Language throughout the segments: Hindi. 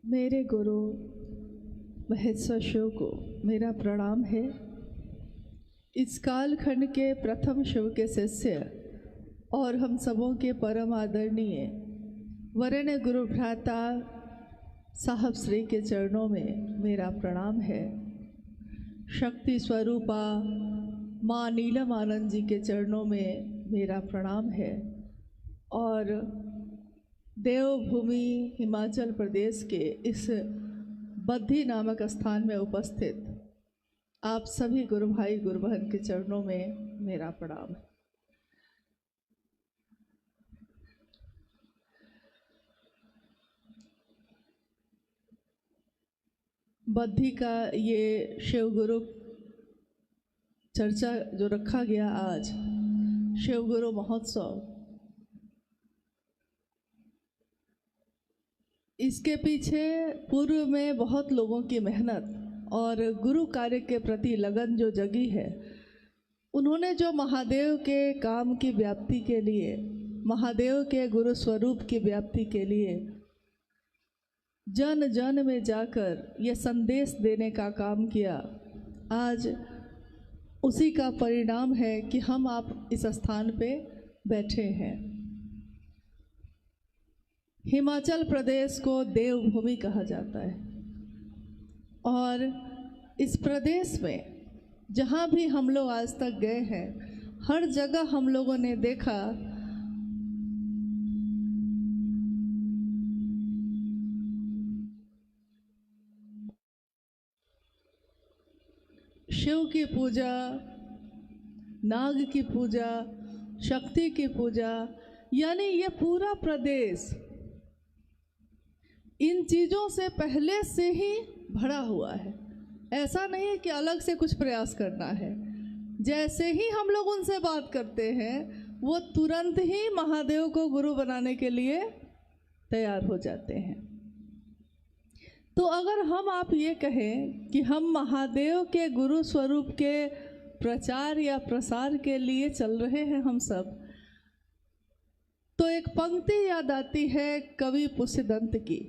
मेरे गुरु महेश्वर शिव को मेरा प्रणाम है। इस कालखंड के प्रथम शिव के शिष्य और हम सबों के परम आदरणीय वरेण्य गुरु भ्राता साहब श्री के चरणों में मेरा प्रणाम है। शक्ति स्वरूपा माँ नीलम आनंद जी के चरणों में मेरा प्रणाम है और देवभूमि हिमाचल प्रदेश के इस बद्धी नामक स्थान में उपस्थित आप सभी गुरु भाई गुरु बहन के चरणों में मेरा प्रणाम है। बद्धी का ये शिव गुरु चर्चा जो रखा गया आज, शिव गुरु महोत्सव, इसके पीछे पूर्व में बहुत लोगों की मेहनत और गुरु कार्य के प्रति लगन जो जगी है, उन्होंने जो महादेव के काम की व्याप्ति के लिए, महादेव के गुरु स्वरूप की व्याप्ति के लिए जन जन में जाकर ये संदेश देने का काम किया, आज उसी का परिणाम है कि हम आप इस स्थान पे बैठे हैं। हिमाचल प्रदेश को देवभूमि कहा जाता है और इस प्रदेश में जहाँ भी हम लोग आज तक गए हैं, हर जगह हम लोगों ने देखा शिव की पूजा, नाग की पूजा, शक्ति की पूजा, यानी ये पूरा प्रदेश इन चीज़ों से पहले से ही भरा हुआ है। ऐसा नहीं है कि अलग से कुछ प्रयास करना है। जैसे ही हम लोग उनसे बात करते हैं, वो तुरंत ही महादेव को गुरु बनाने के लिए तैयार हो जाते हैं। तो अगर हम आप ये कहें कि हम महादेव के गुरु स्वरूप के प्रचार या प्रसार के लिए चल रहे हैं हम सब, तो एक पंक्ति याद आती है कवि पुष्यदंत की।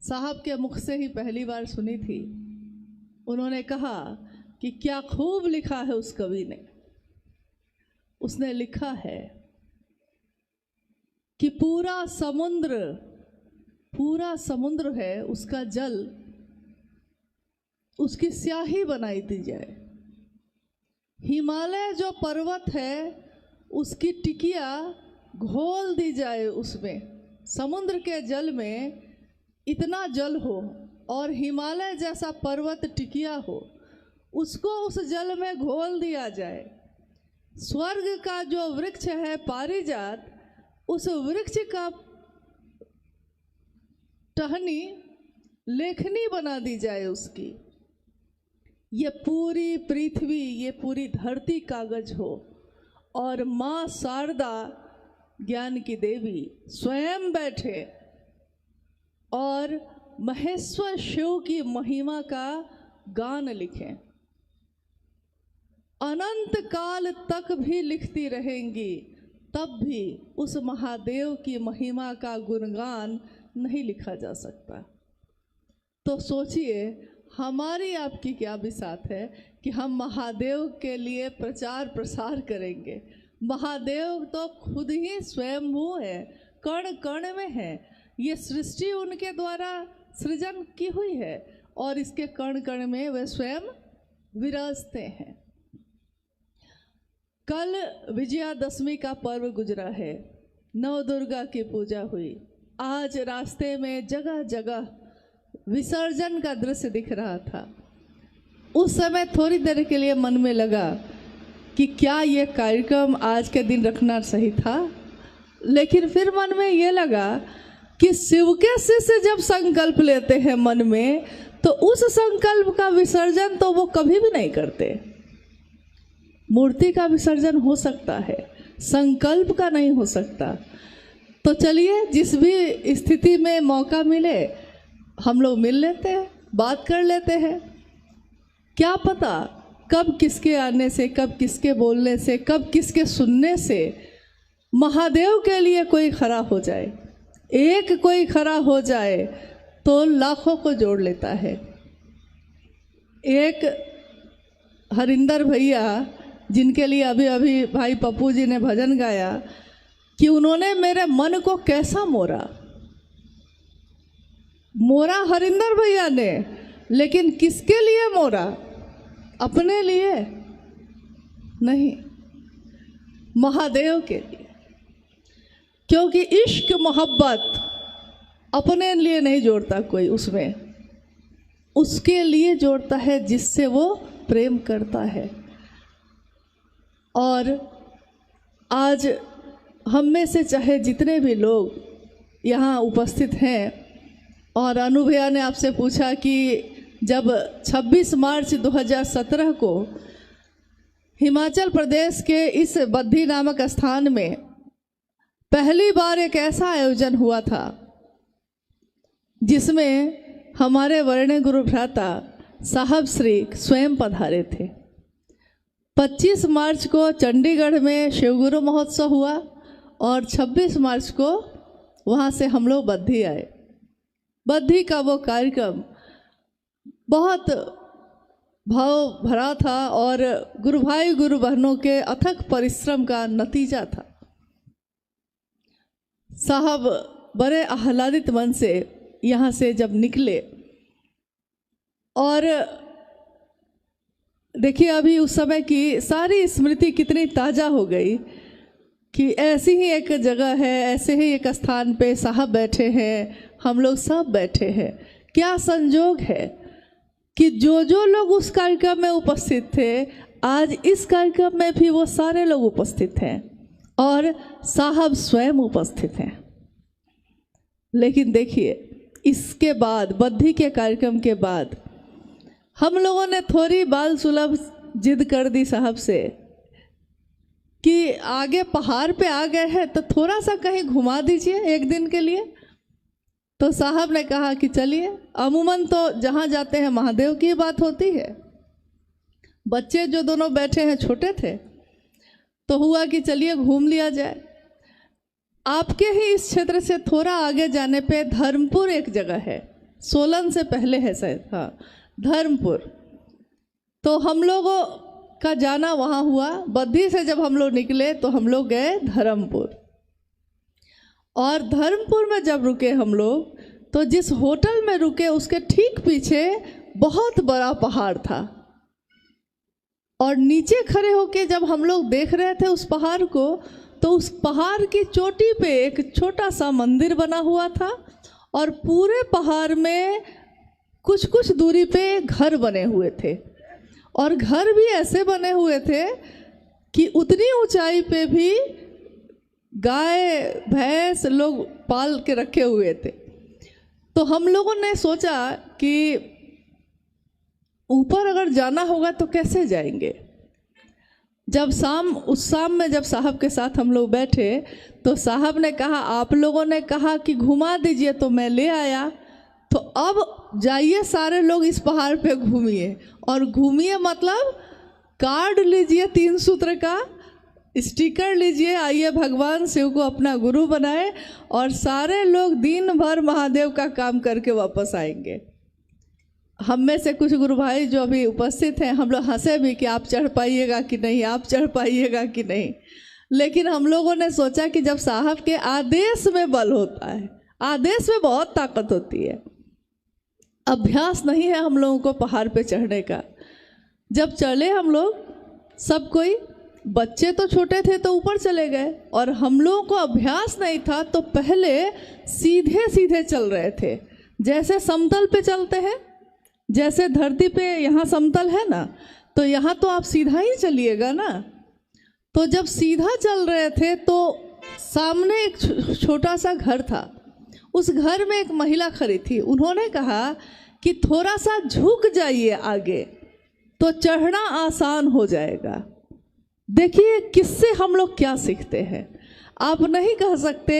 साहब के मुख से ही पहली बार सुनी थी। उन्होंने कहा कि क्या खूब लिखा है उस कवि ने। उसने लिखा है कि पूरा समुद्र है, उसका जल, उसकी स्याही बनाई दी जाए। हिमालय जो पर्वत है, उसकी टिकिया घोल दी जाए उसमें। समुद्र के जल में इतना जल हो और हिमालय जैसा पर्वत टिकिया हो, उसको उस जल में घोल दिया जाए। स्वर्ग का जो वृक्ष है पारिजात, उस वृक्ष का टहनी लेखनी बना दी जाए उसकी। ये पूरी पृथ्वी, ये पूरी धरती कागज हो और माँ शारदा ज्ञान की देवी स्वयं बैठे और महेश्वर शिव की महिमा का गान लिखें। अनंत काल तक भी लिखती रहेंगी, तब भी उस महादेव की महिमा का गुणगान नहीं लिखा जा सकता। तो सोचिए हमारी आपकी क्या बिसात है कि हम महादेव के लिए प्रचार प्रसार करेंगे। महादेव तो खुद ही स्वयंभू है, कण कण में है। ये सृष्टि उनके द्वारा सृजन की हुई है और इसके कण कण में वे स्वयं विराजते हैं। कल विजयादशमी का पर्व गुजरा है, नवदुर्गा की पूजा हुई। आज रास्ते में जगह जगह विसर्जन का दृश्य दिख रहा था। उस समय थोड़ी देर के लिए मन में लगा कि क्या ये कार्यक्रम आज के दिन रखना सही था, लेकिन फिर मन में ये लगा कि शिव के शिष्य जब संकल्प लेते हैं मन में, तो उस संकल्प का विसर्जन तो वो कभी भी नहीं करते। मूर्ति का विसर्जन हो सकता है, संकल्प का नहीं हो सकता। तो चलिए, जिस भी स्थिति में मौका मिले हम लोग मिल लेते हैं, बात कर लेते हैं। क्या पता कब किसके आने से, कब किसके बोलने से, कब किसके सुनने से महादेव के लिए कोई खड़ा हो जाए। एक कोई खड़ा हो जाए तो लाखों को जोड़ लेता है। एक हरिंदर भैया, जिनके लिए अभी अभी भाई पप्पू जी ने भजन गाया कि उन्होंने मेरे मन को कैसा मोड़ा हरिंदर भैया ने, लेकिन किसके लिए मोड़ा? अपने लिए नहीं, महादेव के लिए। क्योंकि इश्क मोहब्बत अपने लिए नहीं जोड़ता कोई, उसमें उसके लिए जोड़ता है जिससे वो प्रेम करता है। और आज हम में से चाहे जितने भी लोग यहाँ उपस्थित हैं, और अनु भैया ने आपसे पूछा कि जब 26 मार्च 2017 को हिमाचल प्रदेश के इस बद्दी नामक स्थान में पहली बार एक ऐसा आयोजन हुआ था जिसमें हमारे वर्ण गुरु भ्राता साहब श्री स्वयं पधारे थे। 25 मार्च को चंडीगढ़ में शिवगुरु महोत्सव हुआ और 26 मार्च को वहाँ से हम लोग बद्दी आए। बद्दी का वो कार्यक्रम बहुत भाव भरा था और गुरु भाई गुरु बहनों के अथक परिश्रम का नतीजा था। साहब बड़े आह्लादित मन से यहाँ से जब निकले, और देखिए अभी उस समय की सारी स्मृति कितनी ताज़ा हो गई कि ऐसी ही एक जगह है, ऐसे ही एक स्थान पे साहब बैठे हैं, हम लोग सब बैठे हैं। क्या संजोग है कि जो लोग उस कार्यक्रम में उपस्थित थे, आज इस कार्यक्रम में भी वो सारे लोग उपस्थित हैं और साहब स्वयं उपस्थित हैं। लेकिन देखिए, इसके बाद बद्दी के कार्यक्रम के बाद हम लोगों ने थोड़ी बाल सुलभ जिद कर दी साहब से कि आगे पहाड़ पे आ गए हैं तो थोड़ा सा कहीं घुमा दीजिए एक दिन के लिए। तो साहब ने कहा कि चलिए, अमूमन तो जहाँ जाते हैं महादेव की बात होती है। बच्चे जो दोनों बैठे हैं छोटे थे, तो हुआ कि चलिए घूम लिया जाए। आपके ही इस क्षेत्र से थोड़ा आगे जाने पे धर्मपुर एक जगह है, सोलन से पहले है शायद, हाँ धर्मपुर। तो हम लोगों का जाना वहाँ हुआ। बद्दी से जब हम लोग निकले तो हम लोग गए धर्मपुर, और धर्मपुर में जब रुके हम लोग, तो जिस होटल में रुके उसके ठीक पीछे बहुत बड़ा पहाड़ था, और नीचे खड़े होके जब हम लोग देख रहे थे उस पहाड़ को, तो उस पहाड़ की चोटी पे एक छोटा सा मंदिर बना हुआ था, और पूरे पहाड़ में कुछ कुछ दूरी पे घर बने हुए थे, और घर भी ऐसे बने हुए थे कि उतनी ऊंचाई पे भी गाय भैंस लोग पाल के रखे हुए थे। तो हम लोगों ने सोचा कि ऊपर अगर जाना होगा तो कैसे जाएंगे। जब उस शाम में जब साहब के साथ हम लोग बैठे, तो साहब ने कहा, आप लोगों ने कहा कि घुमा दीजिए तो मैं ले आया, तो अब जाइए सारे लोग इस पहाड़ पे घूमिए। और घूमिए मतलब कार्ड लीजिए 3 सूत्र का, स्टिकर लीजिए, आइए भगवान शिव को अपना गुरु बनाए, और सारे लोग दिन भर महादेव का काम करके वापस आएंगे। हम में से कुछ गुरु भाई जो अभी उपस्थित हैं, हम लोग हंसे भी कि आप चढ़ पाइएगा कि नहीं, आप चढ़ पाइएगा कि नहीं। लेकिन हम लोगों ने सोचा कि जब साहब के आदेश में बल होता है, आदेश में बहुत ताकत होती है। अभ्यास नहीं है हम लोगों को पहाड़ पे चढ़ने का। जब चले हम लोग, सब कोई, बच्चे तो छोटे थे तो ऊपर चले गए, और हम लोगों को अभ्यास नहीं था तो पहले सीधे सीधे चल रहे थे, जैसे समतल पे चलते हैं। जैसे धरती पे यहाँ समतल है ना, तो यहाँ तो आप सीधा ही चलिएगा ना। तो जब सीधा चल रहे थे तो सामने एक छोटा सा घर था, उस घर में एक महिला खड़ी थी। उन्होंने कहा कि थोड़ा सा झुक जाइए आगे तो चढ़ना आसान हो जाएगा। देखिए किससे हम लोग क्या सीखते हैं। आप नहीं कह सकते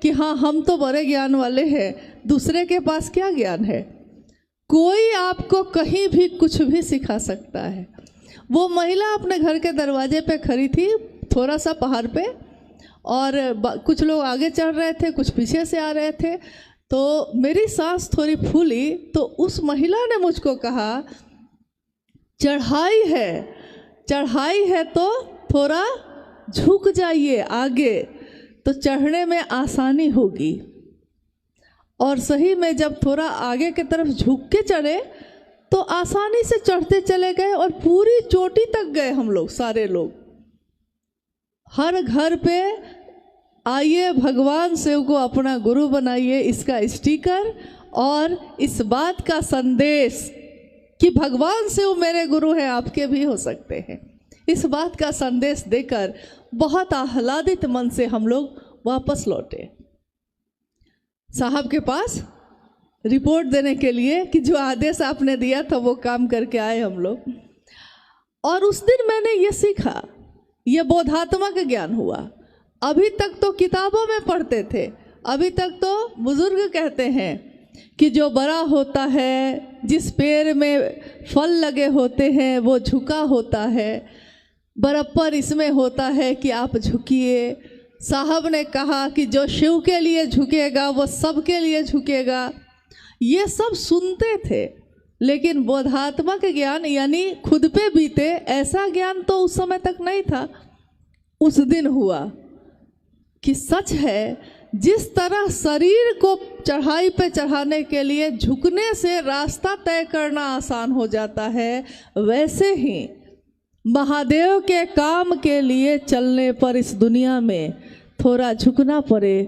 कि हाँ हम तो बड़े ज्ञान वाले हैं, दूसरे के पास क्या ज्ञान है। कोई आपको कहीं भी कुछ भी सिखा सकता है। वो महिला अपने घर के दरवाजे पे खड़ी थी, थोड़ा सा पहाड़ पे, और कुछ लोग आगे चढ़ रहे थे, कुछ पीछे से आ रहे थे। तो मेरी सांस थोड़ी फूली, तो उस महिला ने मुझको कहा, चढ़ाई है तो थोड़ा झुक जाइए आगे, तो चढ़ने में आसानी होगी। और सही में जब थोड़ा आगे की तरफ झुक के चढ़े तो आसानी से चढ़ते चले गए और पूरी चोटी तक गए हम लोग, सारे लोग। हर घर पे आइए भगवान शिव को अपना गुरु बनाइए, इसका स्टिकर और इस बात का संदेश कि भगवान शिव मेरे गुरु हैं, आपके भी हो सकते हैं, इस बात का संदेश देकर बहुत आह्लादित मन से हम लोग वापस लौटे साहब के पास रिपोर्ट देने के लिए कि जो आदेश आपने दिया था वो काम करके आए हम लोग। और उस दिन मैंने ये सीखा, ये बोधात्मक ज्ञान हुआ। अभी तक तो किताबों में पढ़ते थे, अभी तक तो बुजुर्ग कहते हैं कि जो बड़ा होता है, जिस पेड़ में फल लगे होते हैं वो झुका होता है, बराबर इसमें होता है कि आप झुकिए। साहब ने कहा कि जो शिव के लिए झुकेगा वो सबके लिए झुकेगा। ये सब सुनते थे, लेकिन बोधात्मक ज्ञान यानी खुद पे बीते ऐसा ज्ञान तो उस समय तक नहीं था। उस दिन हुआ कि सच है, जिस तरह शरीर को चढ़ाई पे चढ़ाने के लिए झुकने से रास्ता तय करना आसान हो जाता है, वैसे ही महादेव के काम के लिए चलने पर इस दुनिया में थोड़ा झुकना पड़े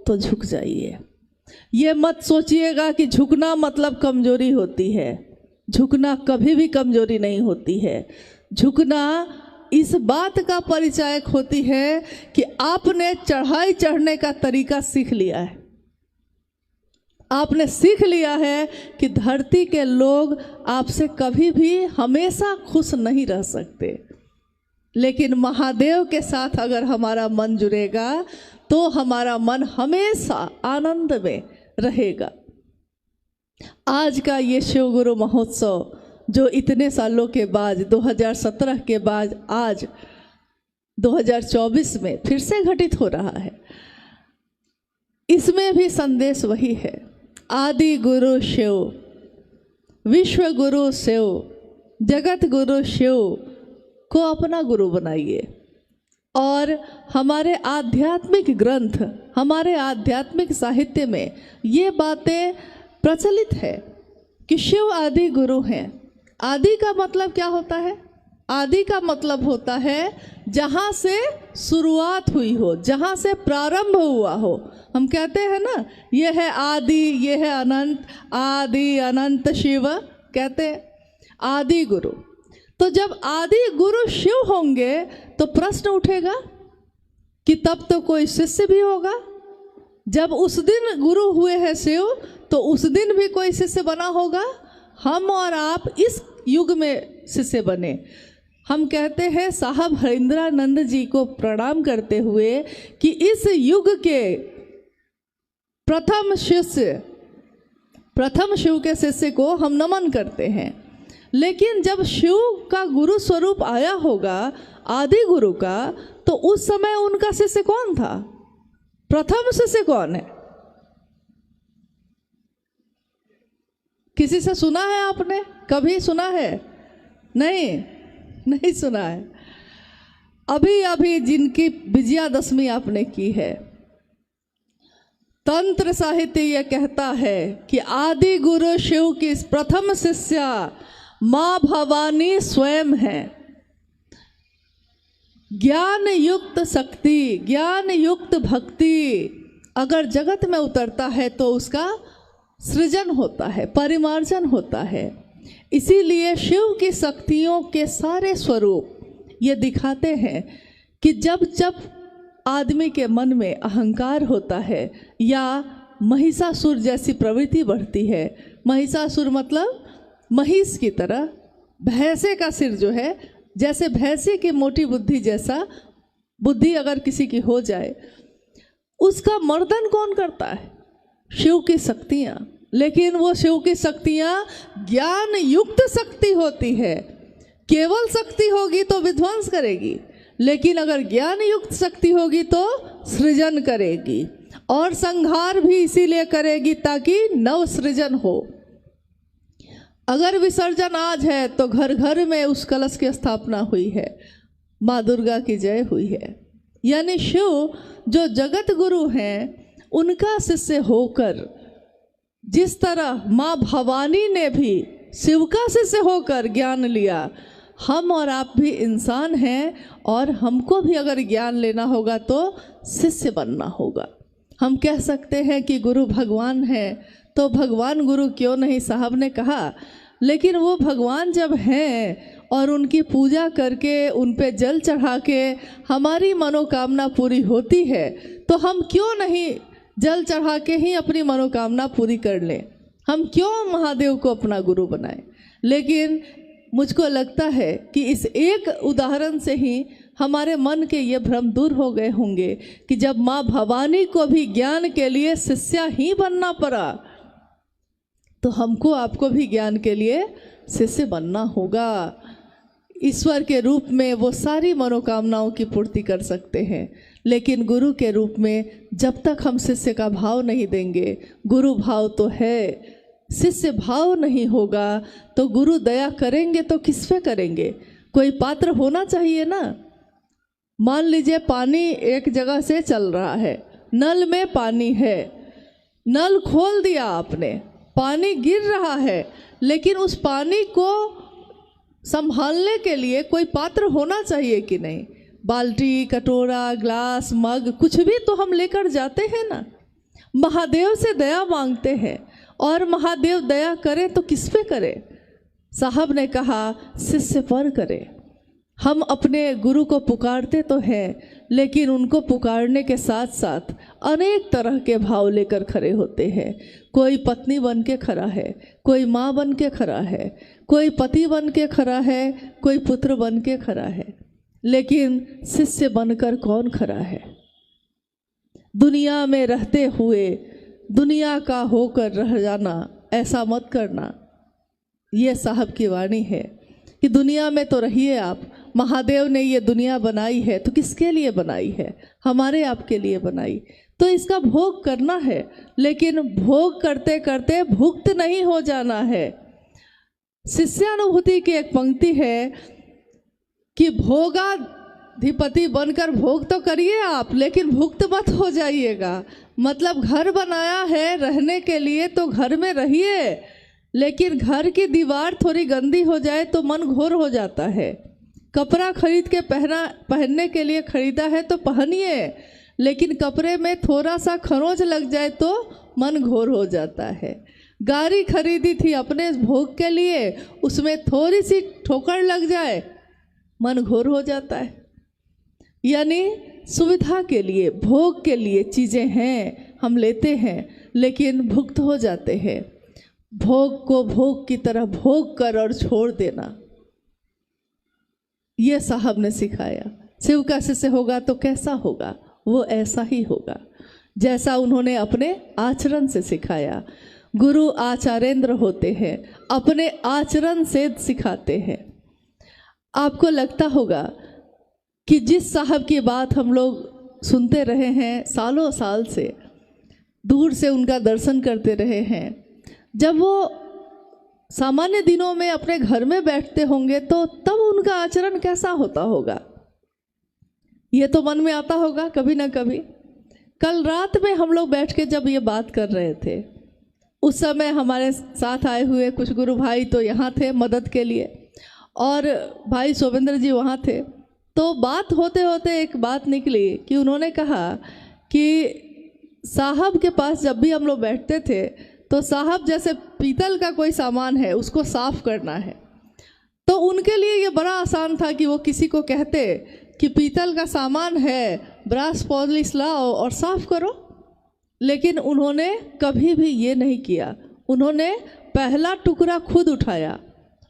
तो झुक जाइए। ये मत सोचिएगा कि झुकना मतलब कमजोरी होती है, झुकना कभी भी कमजोरी नहीं होती है। झुकना इस बात का परिचायक होती है कि आपने चढ़ाई चढ़ने का तरीका सीख लिया है, आपने सीख लिया है कि धरती के लोग आपसे कभी भी हमेशा खुश नहीं रह सकते, लेकिन महादेव के साथ अगर हमारा मन जुड़ेगा तो हमारा मन हमेशा आनंद में रहेगा। आज का ये शिव गुरु महोत्सव जो इतने सालों के बाद 2017 के बाद आज 2024 में फिर से घटित हो रहा है, इसमें भी संदेश वही है, आदि गुरु शिव, विश्व गुरु शिव, जगत गुरु शिव को अपना गुरु बनाइए। और हमारे आध्यात्मिक ग्रंथ, हमारे आध्यात्मिक साहित्य में ये बातें प्रचलित है कि शिव आदि गुरु हैं। आदि का मतलब क्या होता है? आदि का मतलब होता है जहाँ से शुरुआत हुई हो, जहाँ से प्रारंभ हुआ हो। हम कहते हैं ना, ये है आदि, ये है अनंत, आदि अनंत शिव कहते हैं, आदि गुरु। तो जब आदि गुरु शिव होंगे तो प्रश्न उठेगा कि तब तो कोई शिष्य भी होगा। जब उस दिन गुरु हुए हैं शिव, तो उस दिन भी कोई शिष्य बना होगा। हम और आप इस युग में शिष्य बने। हम कहते हैं साहब हरिंद्रानंद जी को प्रणाम करते हुए कि इस युग के प्रथम शिव के शिष्य को हम नमन करते हैं। लेकिन जब शिव का गुरु स्वरूप आया होगा, आदि गुरु का, तो उस समय उनका शिष्य कौन था? प्रथम शिष्य कौन है? किसी से सुना है आपने? कभी सुना है? नहीं सुना है। अभी अभी जिनकी विजयादशमी आपने की है, तंत्र साहित्य यह कहता है कि आदि गुरु शिव की प्रथम शिष्या माँ भवानी स्वयं है। ज्ञान युक्त शक्ति, ज्ञान युक्त भक्ति अगर जगत में उतरता है तो उसका सृजन होता है, परिमार्जन होता है। इसीलिए शिव की शक्तियों के सारे स्वरूप ये दिखाते हैं कि जब जब आदमी के मन में अहंकार होता है या महिषासुर जैसी प्रवृत्ति बढ़ती है, महिषासुर मतलब महिष की तरह, भैंसे का सिर जो है, जैसे भैंसे की मोटी बुद्धि जैसा बुद्धि अगर किसी की हो जाए, उसका मर्दन कौन करता है? शिव की शक्तियाँ। लेकिन वो शिव की शक्तियाँ ज्ञान युक्त शक्ति होती है। केवल शक्ति होगी तो विध्वंस करेगी, लेकिन अगर ज्ञान युक्त शक्ति होगी तो सृजन करेगी, और संहार भी इसीलिए करेगी ताकि नव सृजन हो। अगर विसर्जन आज है तो घर घर में उस कलश की स्थापना हुई है, माँ दुर्गा की जय हुई है। यानी शिव जो जगत गुरु हैं, उनका शिष्य होकर, जिस तरह माँ भवानी ने भी शिव का शिष्य होकर ज्ञान लिया, हम और आप भी इंसान हैं और हमको भी अगर ज्ञान लेना होगा तो शिष्य बनना होगा। हम कह सकते हैं कि गुरु भगवान है, तो भगवान गुरु क्यों नहीं, साहब ने कहा, लेकिन वो भगवान जब हैं और उनकी पूजा करके उन पे जल चढ़ा के हमारी मनोकामना पूरी होती है, तो हम क्यों नहीं जल चढ़ा के ही अपनी मनोकामना पूरी कर लें? हम क्यों महादेव को अपना गुरु बनाएं? लेकिन मुझको लगता है कि इस एक उदाहरण से ही हमारे मन के ये भ्रम दूर हो गए होंगे कि जब माँ भवानी को भी ज्ञान के लिए शिष्या ही बनना पड़ा, तो हमको आपको भी ज्ञान के लिए शिष्य बनना होगा। ईश्वर के रूप में वो सारी मनोकामनाओं की पूर्ति कर सकते हैं, लेकिन गुरु के रूप में जब तक हम शिष्य का भाव नहीं देंगे, गुरु भाव तो है, शिष्य भाव नहीं होगा तो गुरु दया करेंगे तो किस पे करेंगे? कोई पात्र होना चाहिए ना। मान लीजिए पानी एक जगह से चल रहा है, नल में पानी है, नल खोल दिया आपने, पानी गिर रहा है, लेकिन उस पानी को संभालने के लिए कोई पात्र होना चाहिए कि नहीं? बाल्टी, कटोरा, ग्लास, मग, कुछ भी तो हम लेकर जाते हैं ना। महादेव से दया मांगते हैं, और महादेव दया करे तो किस पे करे? साहब ने कहा शिष्य पर करे। हम अपने गुरु को पुकारते तो हैं, लेकिन उनको पुकारने के साथ साथ अनेक तरह के भाव लेकर खड़े होते हैं। कोई पत्नी बन के खड़ा है, कोई माँ बन के खड़ा है, कोई पति बन के खड़ा है, कोई पुत्र बन के खड़ा है, लेकिन शिष्य बनकर कौन खड़ा है? दुनिया में रहते हुए दुनिया का होकर रह जाना, ऐसा मत करना। ये साहब की वाणी है कि दुनिया में तो रहिए आप। महादेव ने ये दुनिया बनाई है तो किसके लिए बनाई है? हमारे आपके लिए बनाई, तो इसका भोग करना है, लेकिन भोग करते करते भुक्त नहीं हो जाना है। शिष्यानुभूति की एक पंक्ति है कि भोगाधिपति बनकर भोग तो करिए आप, लेकिन भुक्त मत हो जाइएगा। मतलब घर बनाया है रहने के लिए तो घर में रहिए, लेकिन घर की दीवार थोड़ी गंदी हो जाए तो मन घोर हो जाता है। कपड़ा खरीद के पहनने के लिए खरीदा है तो पहनिए, लेकिन कपड़े में थोड़ा सा खरोंच लग जाए तो मन घोर हो जाता है। गाड़ी खरीदी थी अपने भोग के लिए, उसमें थोड़ी सी ठोकर लग जाए मन घोर हो जाता है। यानी सुविधा के लिए, भोग के लिए चीज़ें हैं, हम लेते हैं, लेकिन भुक्त हो जाते हैं। भोग को भोग की तरह भोग कर और छोड़ देना, ये साहब ने सिखाया। शिव का शिष्य होगा तो कैसा होगा? वो ऐसा ही होगा जैसा उन्होंने अपने आचरण से सिखाया। गुरु आचार्येंद्र होते हैं, अपने आचरण से सिखाते हैं। आपको लगता होगा कि जिस साहब की बात हम लोग सुनते रहे हैं सालों साल से, दूर से उनका दर्शन करते रहे हैं, जब वो सामान्य दिनों में अपने घर में बैठते होंगे तो तब उनका आचरण कैसा होता होगा? ये तो मन में आता होगा कभी ना कभी। कल रात में हम लोग बैठ के जब ये बात कर रहे थे, उस समय हमारे साथ आए हुए कुछ गुरु भाई तो यहाँ थे मदद के लिए, और भाई शोभेंद्र जी वहाँ थे। तो बात होते होते एक बात निकली कि उन्होंने कहा कि साहब के पास जब भी हम लोग बैठते थे तो साहब जैसे पीतल का कोई सामान है उसको साफ करना है, तो उनके लिए ये बड़ा आसान था कि वो किसी को कहते कि पीतल का सामान है, ब्रश पॉलिश लाओ और साफ करो। लेकिन उन्होंने कभी भी ये नहीं किया। उन्होंने पहला टुकड़ा खुद उठाया,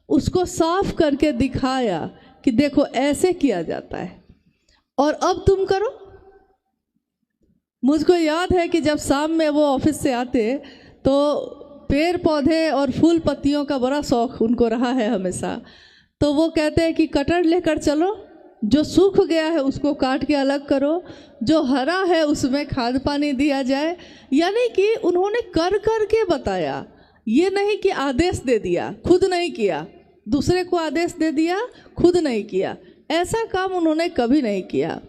उसको साफ करके दिखाया कि देखो ऐसे किया जाता है, और अब तुम करो। मुझको याद है कि जब शाम में वो ऑफिस से आते तो पेड़ पौधे और फूल पत्तियों का बड़ा शौक उनको रहा है हमेशा। तो वो कहते हैं कि कटर लेकर चलो जो सूख गया है उसको काट के अलग करो, जो हरा है उसमें खाद पानी दिया जाए। यानी कि उन्होंने कर कर के बताया, ये नहीं कि आदेश दे दिया, खुद नहीं किया, दूसरे को आदेश दे दिया, खुद नहीं किया, ऐसा काम उन्होंने कभी नहीं किया।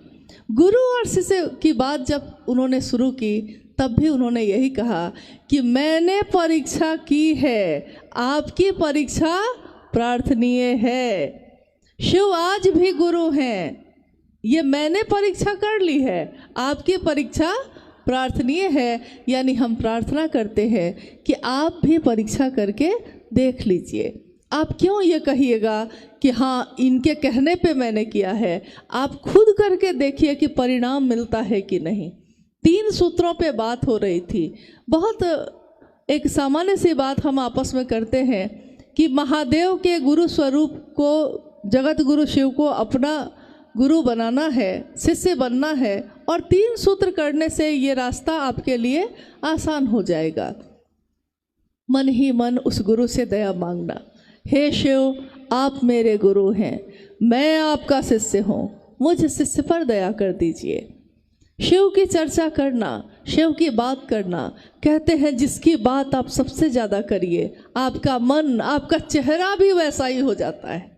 गुरु और शिष्य की बात जब उन्होंने शुरू की तब भी उन्होंने यही कहा कि मैंने परीक्षा की है, आपकी परीक्षा प्रार्थनीय है। शिव आज भी गुरु हैं, ये मैंने परीक्षा कर ली है, आपकी परीक्षा प्रार्थनीय है। यानी हम प्रार्थना करते हैं कि आप भी परीक्षा करके देख लीजिए। आप क्यों ये कहिएगा कि हाँ इनके कहने पे मैंने किया है, आप खुद करके देखिए कि परिणाम मिलता है कि नहीं। 3 सूत्रों पे बात हो रही थी। बहुत एक सामान्य सी बात हम आपस में करते हैं कि महादेव के गुरु स्वरूप को, जगत गुरु शिव को अपना गुरु बनाना है, शिष्य बनना है, और 3 सूत्र करने से ये रास्ता आपके लिए आसान हो जाएगा। मन ही मन उस गुरु से दया मांगना, हे शिव आप मेरे गुरु हैं, मैं आपका शिष्य हूँ, मुझ शिष्य पर दया कर दीजिए। शिव की चर्चा करना, शिव की बात करना, कहते हैं जिसकी बात आप सबसे ज़्यादा करिए आपका मन, आपका चेहरा भी वैसा ही हो जाता है।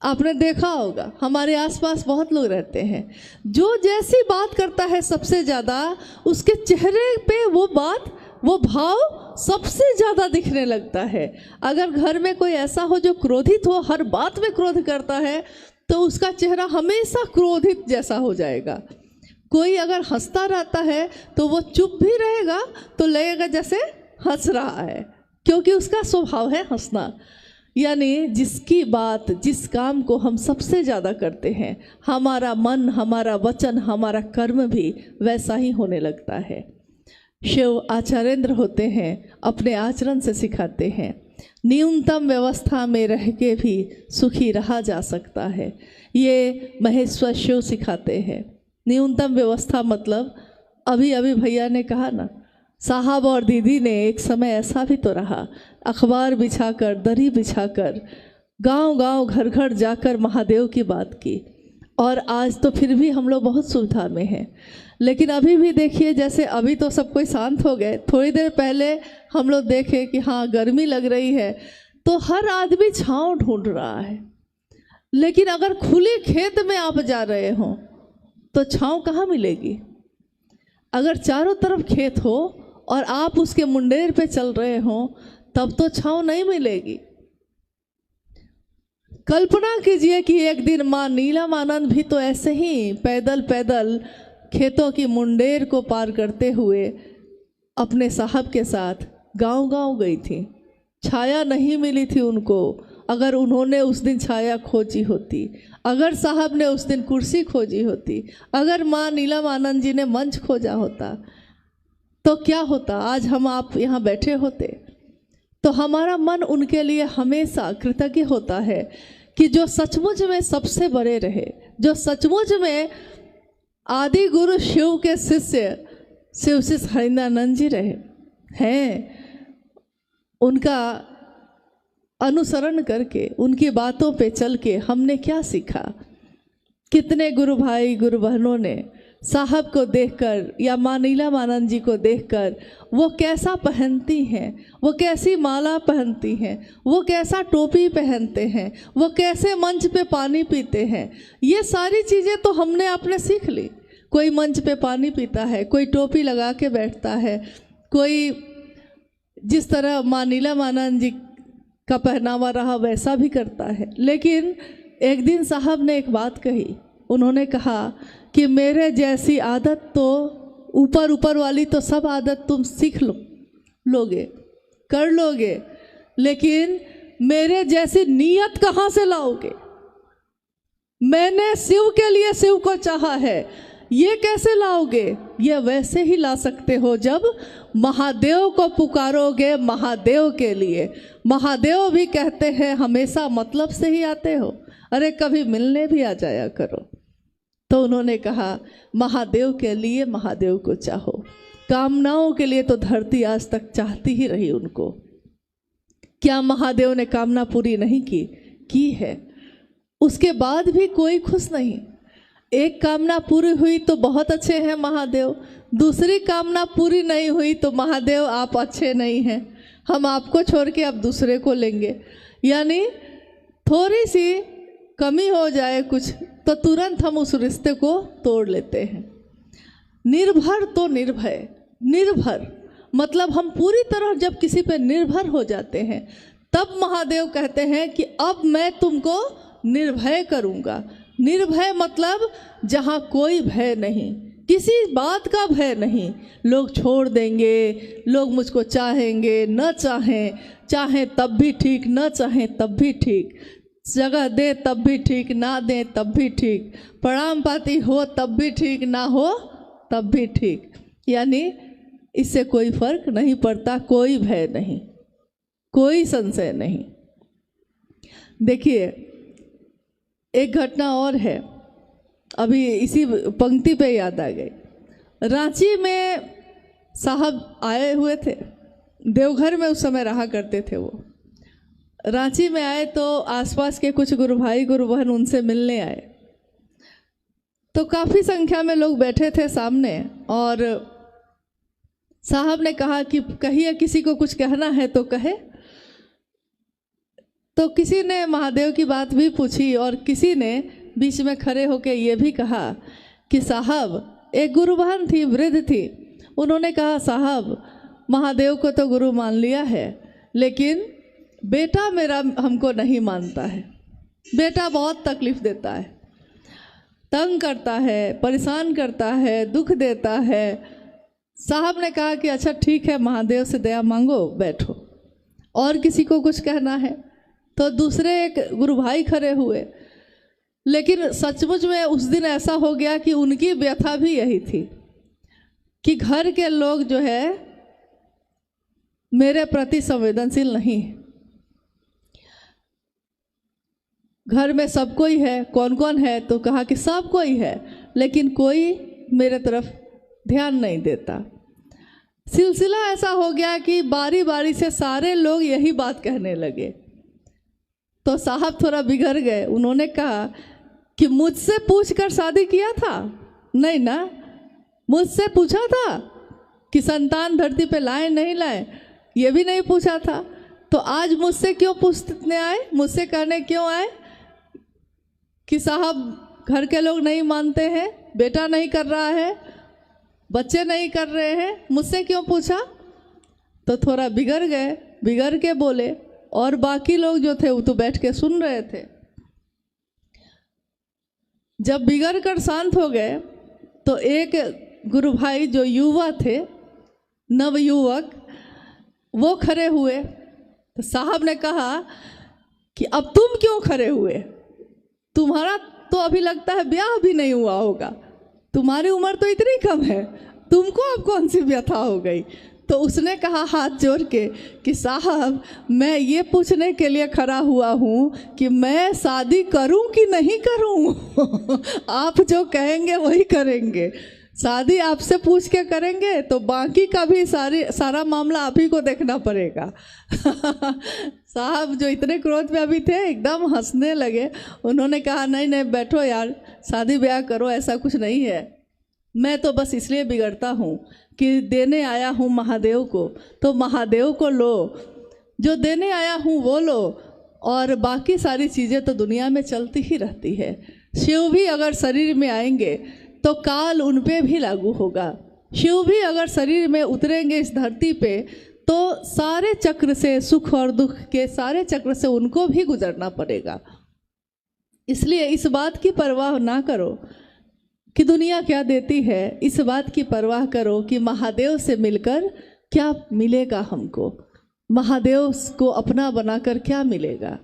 आपने देखा होगा हमारे आसपास बहुत लोग रहते हैं, जो जैसी बात करता है सबसे ज़्यादा उसके चेहरे पे वो बात, वो भाव सबसे ज़्यादा दिखने लगता है। अगर घर में कोई ऐसा हो जो क्रोधित हो, हर बात में क्रोध करता है, तो उसका चेहरा हमेशा क्रोधित जैसा हो जाएगा। कोई अगर हंसता रहता है तो वो चुप भी रहेगा तो लगेगा जैसे हंस रहा है, क्योंकि उसका स्वभाव है हंसना। यानी जिसकी बात, जिस काम को हम सबसे ज़्यादा करते हैं, हमारा मन, हमारा वचन, हमारा कर्म भी वैसा ही होने लगता है। शिव आचार्येंद्र होते हैं, अपने आचरण से सिखाते हैं न्यूनतम व्यवस्था में रह के भी सुखी रहा जा सकता है। ये महेश्वर शिव सिखाते हैं। न्यूनतम व्यवस्था मतलब अभी अभी भैया ने कहा ना, साहब और दीदी ने एक समय ऐसा भी तो रहा, अखबार बिछाकर, दरी बिछाकर, गांव-गांव, घर-घर जाकर महादेव की बात की। और आज तो फिर भी हम लोग बहुत सुविधा में हैं, लेकिन अभी भी देखिए, जैसे अभी तो सब कोई शांत हो गए, थोड़ी देर पहले हम लोग देखे कि हाँ गर्मी लग रही है तो हर आदमी छांव ढूंढ रहा है। लेकिन अगर खुले खेत में आप जा रहे हो तो छांव कहाँ मिलेगी? अगर चारों तरफ खेत हो और आप उसके मुंडेर पे चल रहे हो तब तो छांव नहीं मिलेगी। कल्पना कीजिए कि एक दिन माँ नीलमानंद भी तो ऐसे ही पैदल पैदल खेतों की मुंडेर को पार करते हुए अपने साहब के साथ गांव-गांव गई थी। छाया नहीं मिली थी उनको। अगर उन्होंने उस दिन छाया खोजी होती, अगर साहब ने उस दिन कुर्सी खोजी होती, अगर माँ नीलमानंद जी ने मंच खोजा होता तो क्या होता? आज हम आप यहाँ बैठे होते। तो हमारा मन उनके लिए हमेशा कृतज्ञ होता है कि जो सचमुच में सबसे बड़े रहे, जो सचमुच में आदि गुरु शिव के शिष्य शिव शिष्य हरिंद्रानंद जी रहे हैं। उनका अनुसरण करके, उनकी बातों पे चल के हमने क्या सीखा? कितने गुरु भाई गुरु बहनों ने साहब को देखकर या माँ नीलमानंद जी को देखकर वो कैसा पहनती हैं, वो कैसी माला पहनती हैं, वो कैसा टोपी पहनते हैं, वो कैसे मंच पे पानी पीते हैं, ये सारी चीज़ें तो हमने आपने सीख ली। कोई मंच पे पानी पीता है, कोई टोपी लगा के बैठता है, कोई जिस तरह माँ नीलमानंद जी का पहनावा रहा वैसा भी करता है। लेकिन एक दिन साहब ने एक बात कही, उन्होंने कहा कि मेरे जैसी आदत तो ऊपर ऊपर वाली तो सब आदत तुम सीख लोगे, कर लोगे, लेकिन मेरे जैसी नीयत कहाँ से लाओगे? मैंने शिव के लिए शिव को चाहा है, ये कैसे लाओगे? ये वैसे ही ला सकते हो जब महादेव को पुकारोगे महादेव के लिए। महादेव भी कहते हैं हमेशा मतलब से ही आते हो, अरे कभी मिलने भी आ जाया करो। तो उन्होंने कहा महादेव के लिए महादेव को चाहो। कामनाओं के लिए तो धरती आज तक चाहती ही रही उनको। क्या महादेव ने कामना पूरी नहीं की? की है। उसके बाद भी कोई खुश नहीं। एक कामना पूरी हुई तो बहुत अच्छे हैं महादेव, दूसरी कामना पूरी नहीं हुई तो महादेव आप अच्छे नहीं हैं, हम आपको छोड़ के अब दूसरे को लेंगे। यानी थोड़ी सी कमी हो जाए कुछ तो तुरंत हम उस रिश्ते को तोड़ लेते हैं। निर्भर तो निर्भय, निर्भर मतलब हम पूरी तरह जब किसी पे निर्भर हो जाते हैं तब महादेव कहते हैं कि अब मैं तुमको निर्भय करूँगा। निर्भय मतलब जहाँ कोई भय नहीं, किसी बात का भय नहीं। लोग छोड़ देंगे, लोग मुझको चाहेंगे न चाहें, चाहें तब भी ठीक न चाहें तब भी ठीक, जगह दे तब भी ठीक ना दे तब भी ठीक, प्रणाम पाती हो तब भी ठीक ना हो तब भी ठीक। यानी इससे कोई फर्क नहीं पड़ता, कोई भय नहीं, कोई संशय नहीं। देखिए एक घटना और है, अभी इसी पंक्ति पे याद आ गई। रांची में साहब आए हुए थे, देवघर में उस समय रहा करते थे वो। रांची में आए तो आसपास के कुछ गुरु भाई गुरु बहन उनसे मिलने आए, तो काफ़ी संख्या में लोग बैठे थे सामने, और साहब ने कहा कि कहिए किसी को कुछ कहना है तो कहे। तो किसी ने महादेव की बात भी पूछी और किसी ने बीच में खड़े होकर ये भी कहा कि साहब, एक गुरु बहन थी, वृद्ध थी, उन्होंने कहा साहब महादेव को तो गुरु मान लिया है, लेकिन बेटा मेरा हमको नहीं मानता है, बेटा बहुत तकलीफ़ देता है, तंग करता है, परेशान करता है, दुख देता है। साहब ने कहा कि अच्छा ठीक है, महादेव से दया मांगो, बैठो। और किसी को कुछ कहना है तो दूसरे एक गुरु भाई खड़े हुए, लेकिन सचमुच में उस दिन ऐसा हो गया कि उनकी व्यथा भी यही थी कि घर के लोग जो है मेरे प्रति संवेदनशील नहीं। घर में सब कोई है, कौन कौन है, तो कहा कि सब कोई है, लेकिन कोई मेरे तरफ ध्यान नहीं देता। सिलसिला ऐसा हो गया कि बारी बारी से सारे लोग यही बात कहने लगे। तो साहब थोड़ा बिगड़ गए, उन्होंने कहा कि मुझसे पूछकर शादी किया था? नहीं ना, मुझसे पूछा था कि संतान धरती पे लाए नहीं लाए, ये भी नहीं पूछा था, तो आज मुझसे क्यों पूछने आए, मुझसे कहने क्यों आए कि साहब घर के लोग नहीं मानते हैं, बेटा नहीं कर रहा है, बच्चे नहीं कर रहे हैं, मुझसे क्यों पूछा? तो थोड़ा बिगड़ गए, बिगड़ के बोले, और बाकी लोग जो थे वो तो बैठ के सुन रहे थे। जब बिगड़ कर शांत हो गए तो एक गुरु भाई जो युवा थे, नवयुवक, वो खड़े हुए। तो साहब ने कहा कि अब तुम क्यों खड़े हुए, तुम्हारा तो अभी लगता है ब्याह भी नहीं हुआ होगा, तुम्हारी उम्र तो इतनी कम है, तुमको अब कौन सी व्यथा हो गई? तो उसने कहा हाथ जोड़ के कि साहब मैं ये पूछने के लिए खड़ा हुआ हूँ कि मैं शादी करूँ कि नहीं करूँ आप जो कहेंगे वही करेंगे, शादी आपसे पूछ के करेंगे तो बाकी का भी सारा मामला आप ही को देखना पड़ेगा साहब जो इतने क्रोध में अभी थे एकदम हंसने लगे। उन्होंने कहा नहीं नहीं बैठो यार, शादी ब्याह करो, ऐसा कुछ नहीं है, मैं तो बस इसलिए बिगड़ता हूँ कि देने आया हूँ महादेव को, तो महादेव को लो, जो देने आया हूँ वो लो, और बाकी सारी चीज़ें तो दुनिया में चलती ही रहती है। शिव भी अगर शरीर में आएंगे तो काल उन पे भी लागू होगा, शिव भी अगर शरीर में उतरेंगे इस धरती पे तो सारे चक्र से, सुख और दुख के सारे चक्र से उनको भी गुजरना पड़ेगा। इसलिए इस बात की परवाह ना करो कि दुनिया क्या देती है, इस बात की परवाह करो कि महादेव से मिलकर क्या मिलेगा हमको, महादेव को अपना बनाकर क्या मिलेगा।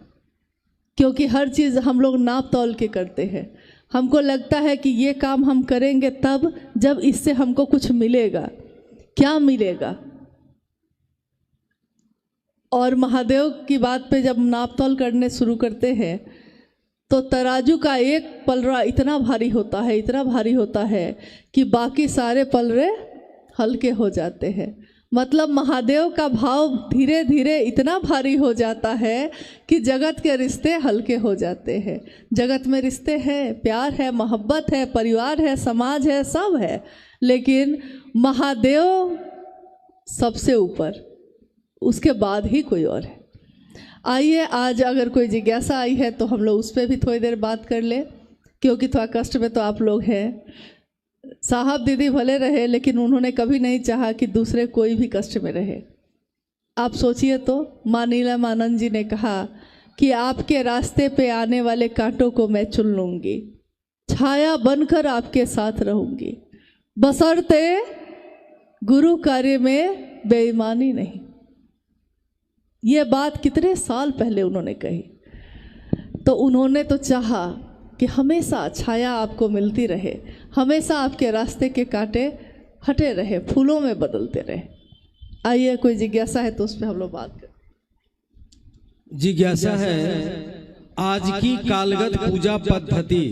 क्योंकि हर चीज़ हम लोग नाप तौल के करते हैं, हमको लगता है कि ये काम हम करेंगे तब जब इससे हमको कुछ मिलेगा, क्या मिलेगा। और महादेव की बात पे जब नाप तौल करने शुरू करते हैं तो तराजू का एक पलड़ा इतना भारी होता है, इतना भारी होता है कि बाकी सारे पलड़े हल्के हो जाते हैं। मतलब महादेव का भाव धीरे धीरे इतना भारी हो जाता है कि जगत के रिश्ते हल्के हो जाते हैं। जगत में रिश्ते हैं, प्यार है, मोहब्बत है, परिवार है, समाज है, सब है, लेकिन महादेव सबसे ऊपर, उसके बाद ही कोई और है। आइए आज अगर कोई जिज्ञासा आई है तो हम लोग उस पर भी थोड़ी देर बात कर ले, क्योंकि थोड़ा कष्ट में तो आप लोग हैं। साहब दीदी भले रहे, लेकिन उन्होंने कभी नहीं चाहा कि दूसरे कोई भी कष्ट में रहे। आप सोचिए तो, माँ नीलमानंद जी ने कहा कि आपके रास्ते पे आने वाले कांटों को मैं चुन लूँगी, छाया बनकर आपके साथ रहूँगी, बशर्ते गुरु कार्य में बेईमानी नहीं। ये बात कितने साल पहले उन्होंने कही। तो उन्होंने तो चाहा कि हमेशा छाया आपको मिलती रहे, हमेशा आपके रास्ते के कांटे हटे रहे, फूलों में बदलते रहे। आइए कोई जिज्ञासा है तो उस पर हम लोग बात करें। जिज्ञासा है, आज की कालगत पूजा पद्धति,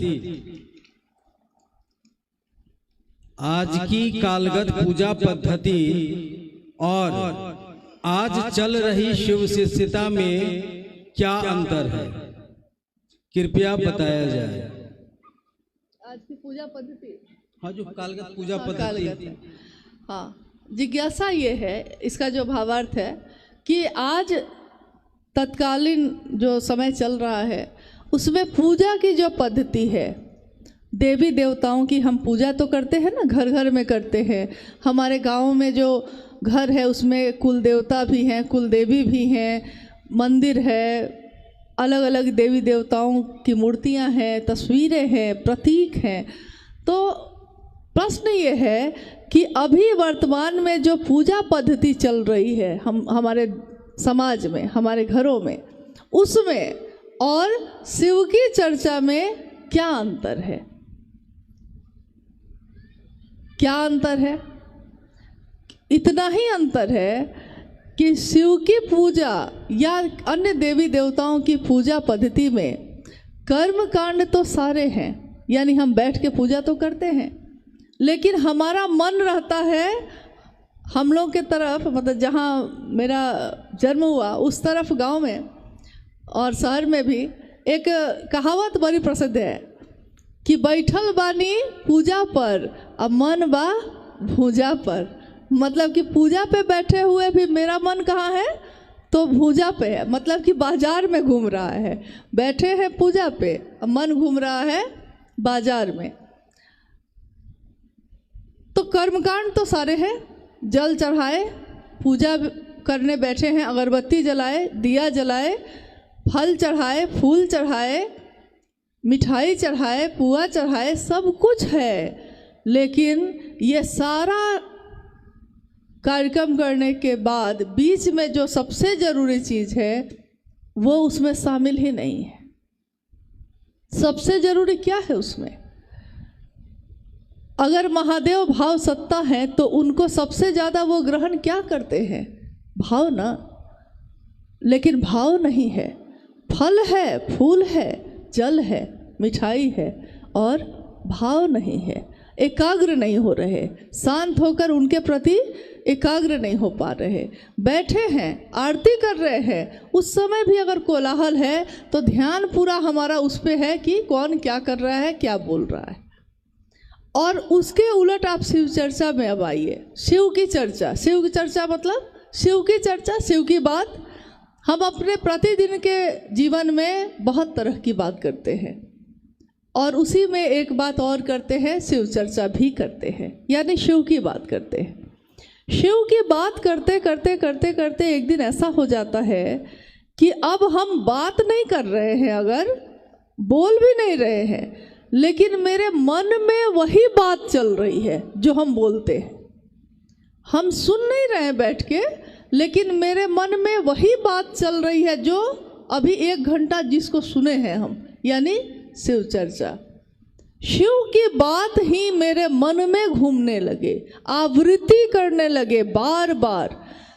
आज की कालगत पूजा पद्धति और आज चल रही शिव शिष्यता में क्या अंतर है, कृपया बताया जाए। आज की पूजा पद्धति, हाँ, जो कालगत पूजा पद्धति, हाँ, जिज्ञासा ये है, इसका जो भावार्थ है कि आज तत्कालीन जो समय चल रहा है उसमें पूजा की जो पद्धति है, देवी देवताओं की हम पूजा तो करते हैं ना, घर घर में करते हैं। हमारे गाँव में जो घर है उसमें कुल देवता भी हैं, कुल देवी भी हैं, मंदिर है, अलग अलग देवी देवताओं की मूर्तियां हैं, तस्वीरें हैं, प्रतीक हैं। तो प्रश्न ये है कि अभी वर्तमान में जो पूजा पद्धति चल रही है हमारे समाज में, हमारे घरों में, उसमें और शिव की चर्चा में क्या अंतर है? क्या अंतर है? इतना ही अंतर है कि शिव की पूजा या अन्य देवी देवताओं की पूजा पद्धति में कर्म कांड तो सारे हैं, यानी हम बैठ के पूजा तो करते हैं, लेकिन हमारा मन रहता है हम लोग के तरफ, मतलब जहाँ मेरा जन्म हुआ उस तरफ गांव में और शहर में भी एक कहावत बड़ी प्रसिद्ध है कि बैठल बानी पूजा पर अब मन बा भूजा पर। मतलब कि पूजा पे बैठे हुए भी मेरा मन कहाँ है, तो भूजा पे है, मतलब कि बाजार में घूम रहा है। बैठे हैं पूजा पे, अब मन घूम रहा है बाजार में। तो कर्मकांड तो सारे हैं, जल चढ़ाए, पूजा करने बैठे हैं, अगरबत्ती जलाए, दिया जलाए, फल चढ़ाए, फूल चढ़ाए, मिठाई चढ़ाए, पुआ चढ़ाए, सब कुछ है। लेकिन ये सारा कार्यक्रम करने के बाद बीच में जो सबसे ज़रूरी चीज़ है वो उसमें शामिल ही नहीं है। सबसे ज़रूरी क्या है उसमें? अगर महादेव भाव सत्ता है तो उनको सबसे ज़्यादा वो ग्रहण क्या करते हैं? भाव ना। लेकिन भाव नहीं है, फल है, फूल है, जल है, मिठाई है, और भाव नहीं है, एकाग्र नहीं हो रहे, शांत होकर उनके प्रति एकाग्र नहीं हो पा रहे। बैठे हैं, आरती कर रहे हैं, उस समय भी अगर कोलाहल है तो ध्यान पूरा हमारा उस पे है कि कौन क्या कर रहा है, क्या बोल रहा है। और उसके उलट आप शिव चर्चा में अब आइए। शिव की चर्चा, शिव की चर्चा मतलब शिव की चर्चा, शिव की बात। हम अपने प्रतिदिन के जीवन में बहुत तरह की बात करते हैं और उसी में एक बात और करते हैं, शिव चर्चा भी करते हैं, यानी शिव की बात करते हैं। शिव की बात करते करते करते करते एक दिन ऐसा हो जाता है कि अब हम बात नहीं कर रहे हैं, अगर बोल भी नहीं रहे हैं, लेकिन मेरे मन में वही बात चल रही है जो हम बोलते हैं। हम सुन नहीं रहे हैं बैठ के, लेकिन मेरे मन में वही बात चल रही है जो अभी 1 घंटा जिसको सुने हैं हम, यानी शिव चर्चा। शिव की बात ही मेरे मन में घूमने लगे, आवृत्ति करने लगे बार बार।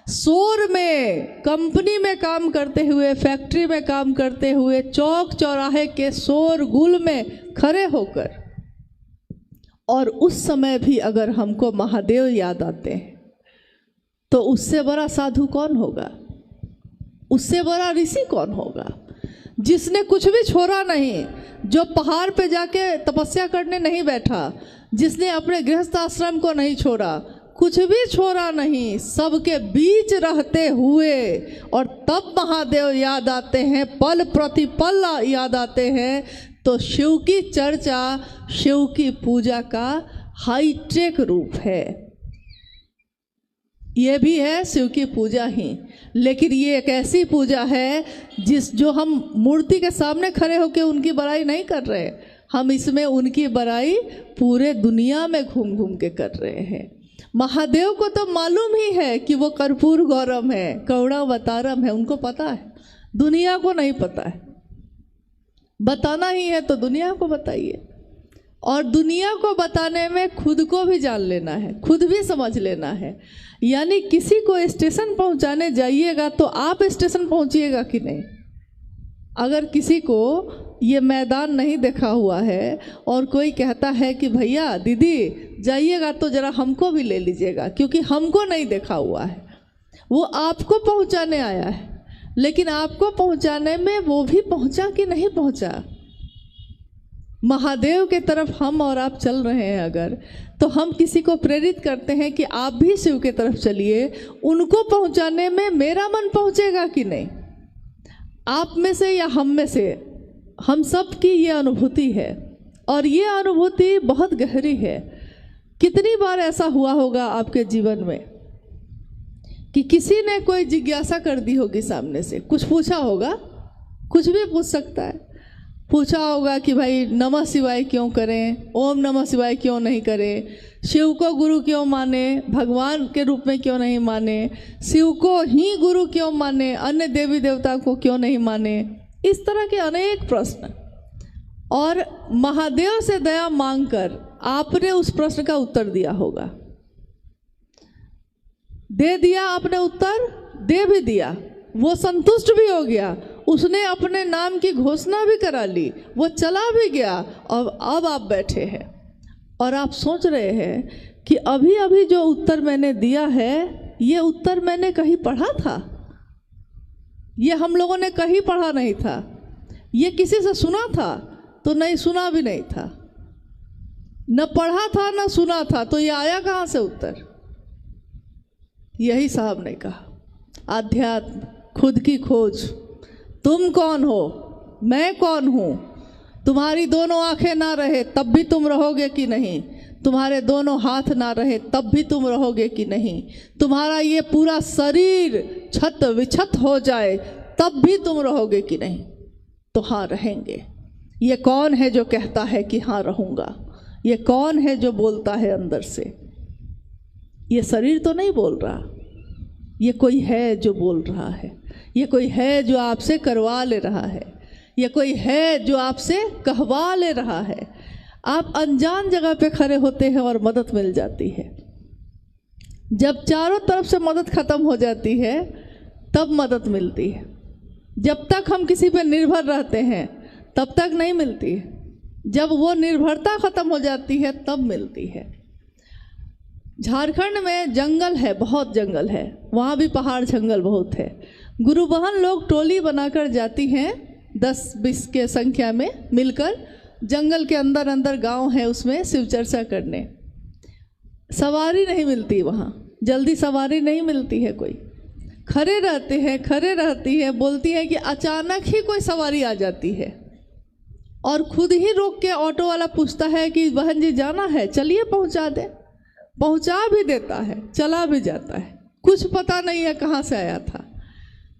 शोर में, कंपनी में काम करते हुए, फैक्ट्री में काम करते हुए, चौक चौराहे के शोर गुल में खड़े होकर, और उस समय भी अगर हमको महादेव याद आते हैं तो उससे बड़ा साधु कौन होगा, उससे बड़ा ऋषि कौन होगा, जिसने कुछ भी छोड़ा नहीं, जो पहाड़ पे जाके तपस्या करने नहीं बैठा, जिसने अपने गृहस्थ आश्रम को नहीं छोड़ा, कुछ भी छोड़ा नहीं, सबके बीच रहते हुए, और तब महादेव याद आते हैं, पल प्रतिपल याद आते हैं। तो शिव की चर्चा, शिव की पूजा का हाईटेक रूप है। ये भी है शिव की पूजा ही, लेकिन ये एक ऐसी पूजा है जो हम मूर्ति के सामने खड़े होकर उनकी बड़ाई नहीं कर रहे, हम इसमें उनकी बड़ाई पूरे दुनिया में घूम घूम के कर रहे हैं। महादेव को तो मालूम ही है कि वो कर्पूर गौरम है, करुणावतारम है, उनको पता है, दुनिया को नहीं पता है। बताना ही है तो दुनिया को बताइए, और दुनिया को बताने में खुद को भी जान लेना है, खुद भी समझ लेना है। यानी किसी को स्टेशन पहुंचाने जाइएगा तो आप स्टेशन पहुंचिएगा कि नहीं। अगर किसी को ये मैदान नहीं देखा हुआ है और कोई कहता है कि भैया दीदी जाइएगा तो ज़रा हमको भी ले लीजिएगा, क्योंकि हमको नहीं देखा हुआ है, वो आपको पहुंचाने आया है, लेकिन आपको पहुंचाने में वो भी पहुंचा कि नहीं पहुंचा। महादेव के तरफ हम और आप चल रहे हैं अगर, तो हम किसी को प्रेरित करते हैं कि आप भी शिव के तरफ चलिए, उनको पहुंचाने में मेरा मन पहुंचेगा कि नहीं। आप में से या हम में से, हम सब की ये अनुभूति है, और ये अनुभूति बहुत गहरी है। कितनी बार ऐसा हुआ होगा आपके जीवन में कि किसी ने कोई जिज्ञासा कर दी होगी, सामने से कुछ पूछा होगा, कुछ भी पूछ सकता है, पूछा होगा कि भाई नमः शिवाय क्यों करें, ओम नमः शिवाय क्यों नहीं करें, शिव को गुरु क्यों माने, भगवान के रूप में क्यों नहीं माने, शिव को ही गुरु क्यों माने, अन्य देवी देवता को क्यों नहीं माने, इस तरह के अनेक प्रश्न। और महादेव से दया मांगकर आपने उस प्रश्न का उत्तर दिया होगा, दे दिया आपने उत्तर, दे भी दिया, वो संतुष्ट भी हो गया, उसने अपने नाम की घोषणा भी करा ली, वो चला भी गया, और अब आप बैठे हैं और आप सोच रहे हैं कि अभी अभी जो उत्तर मैंने दिया है, ये उत्तर मैंने कहीं पढ़ा था, ये हम लोगों ने कहीं पढ़ा नहीं था, ये किसी से सुना था तो नहीं, सुना भी नहीं था, न पढ़ा था न सुना था, तो ये आया कहाँ से उत्तर। यही साहब ने कहा, आध्यात्म, खुद की खोज। तुम कौन हो, मैं कौन हूँ, तुम्हारी दोनों आंखें ना रहे तब भी तुम रहोगे कि नहीं, तुम्हारे दोनों हाथ ना रहे तब भी तुम रहोगे कि नहीं, तुम्हारा ये पूरा शरीर छत विछत हो जाए तब भी तुम रहोगे कि नहीं। तो हाँ, रहेंगे। ये कौन है जो कहता है कि हाँ रहूँगा, ये कौन है जो बोलता है अंदर से। ये शरीर तो नहीं बोल रहा, ये कोई है जो बोल रहा है, ये कोई है जो आपसे करवा ले रहा है, ये कोई है जो आपसे कहवा ले रहा है। आप अनजान जगह पे खड़े होते हैं और मदद मिल जाती है। जब चारों तरफ से मदद खत्म हो जाती है तब मदद मिलती है। जब तक हम किसी पे निर्भर रहते हैं तब तक नहीं मिलती है, जब वो निर्भरता खत्म हो जाती है तब मिलती है। झारखंड में जंगल है, बहुत जंगल है, वहाँ भी पहाड़ जंगल बहुत है। गुरु बहन लोग टोली बनाकर जाती हैं 10-20 के संख्या में मिलकर, जंगल के अंदर अंदर गांव है उसमें शिव चर्चा करने। सवारी नहीं मिलती वहाँ, जल्दी सवारी नहीं मिलती है, कोई खड़े रहते हैं, खड़े रहती है, बोलती है कि अचानक ही कोई सवारी आ जाती है और खुद ही रोक के ऑटो वाला पूछता है कि बहन जी जाना है, चलिए पहुँचा दे, पहुँचा भी देता है, चला भी जाता है। कुछ पता नहीं है कहाँ से आया था,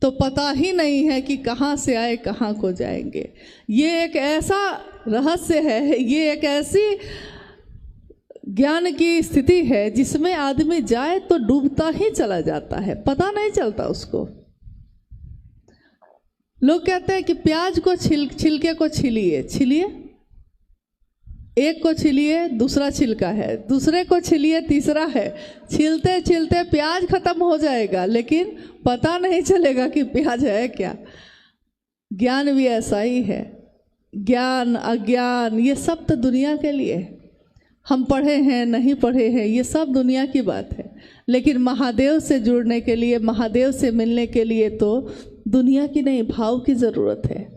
तो पता ही नहीं है कि कहाँ से आए कहाँ को जाएंगे। ये एक ऐसा रहस्य है, ये एक ऐसी ज्ञान की स्थिति है जिसमें आदमी जाए तो डूबता ही चला जाता है, पता नहीं चलता उसको। लोग कहते हैं कि प्याज को छिलके को छीलिए, एक को छिलिए दूसरा छिलका है, दूसरे को छिलिए तीसरा है, छीलते छीलते प्याज खत्म हो जाएगा लेकिन पता नहीं चलेगा कि प्याज है क्या। ज्ञान भी ऐसा ही है, ज्ञान अज्ञान ये सब तो दुनिया के लिए है। हम पढ़े हैं नहीं पढ़े हैं ये सब दुनिया की बात है, लेकिन महादेव से जुड़ने के लिए, महादेव से मिलने के लिए तो दुनिया की नहीं, भाव की ज़रूरत है।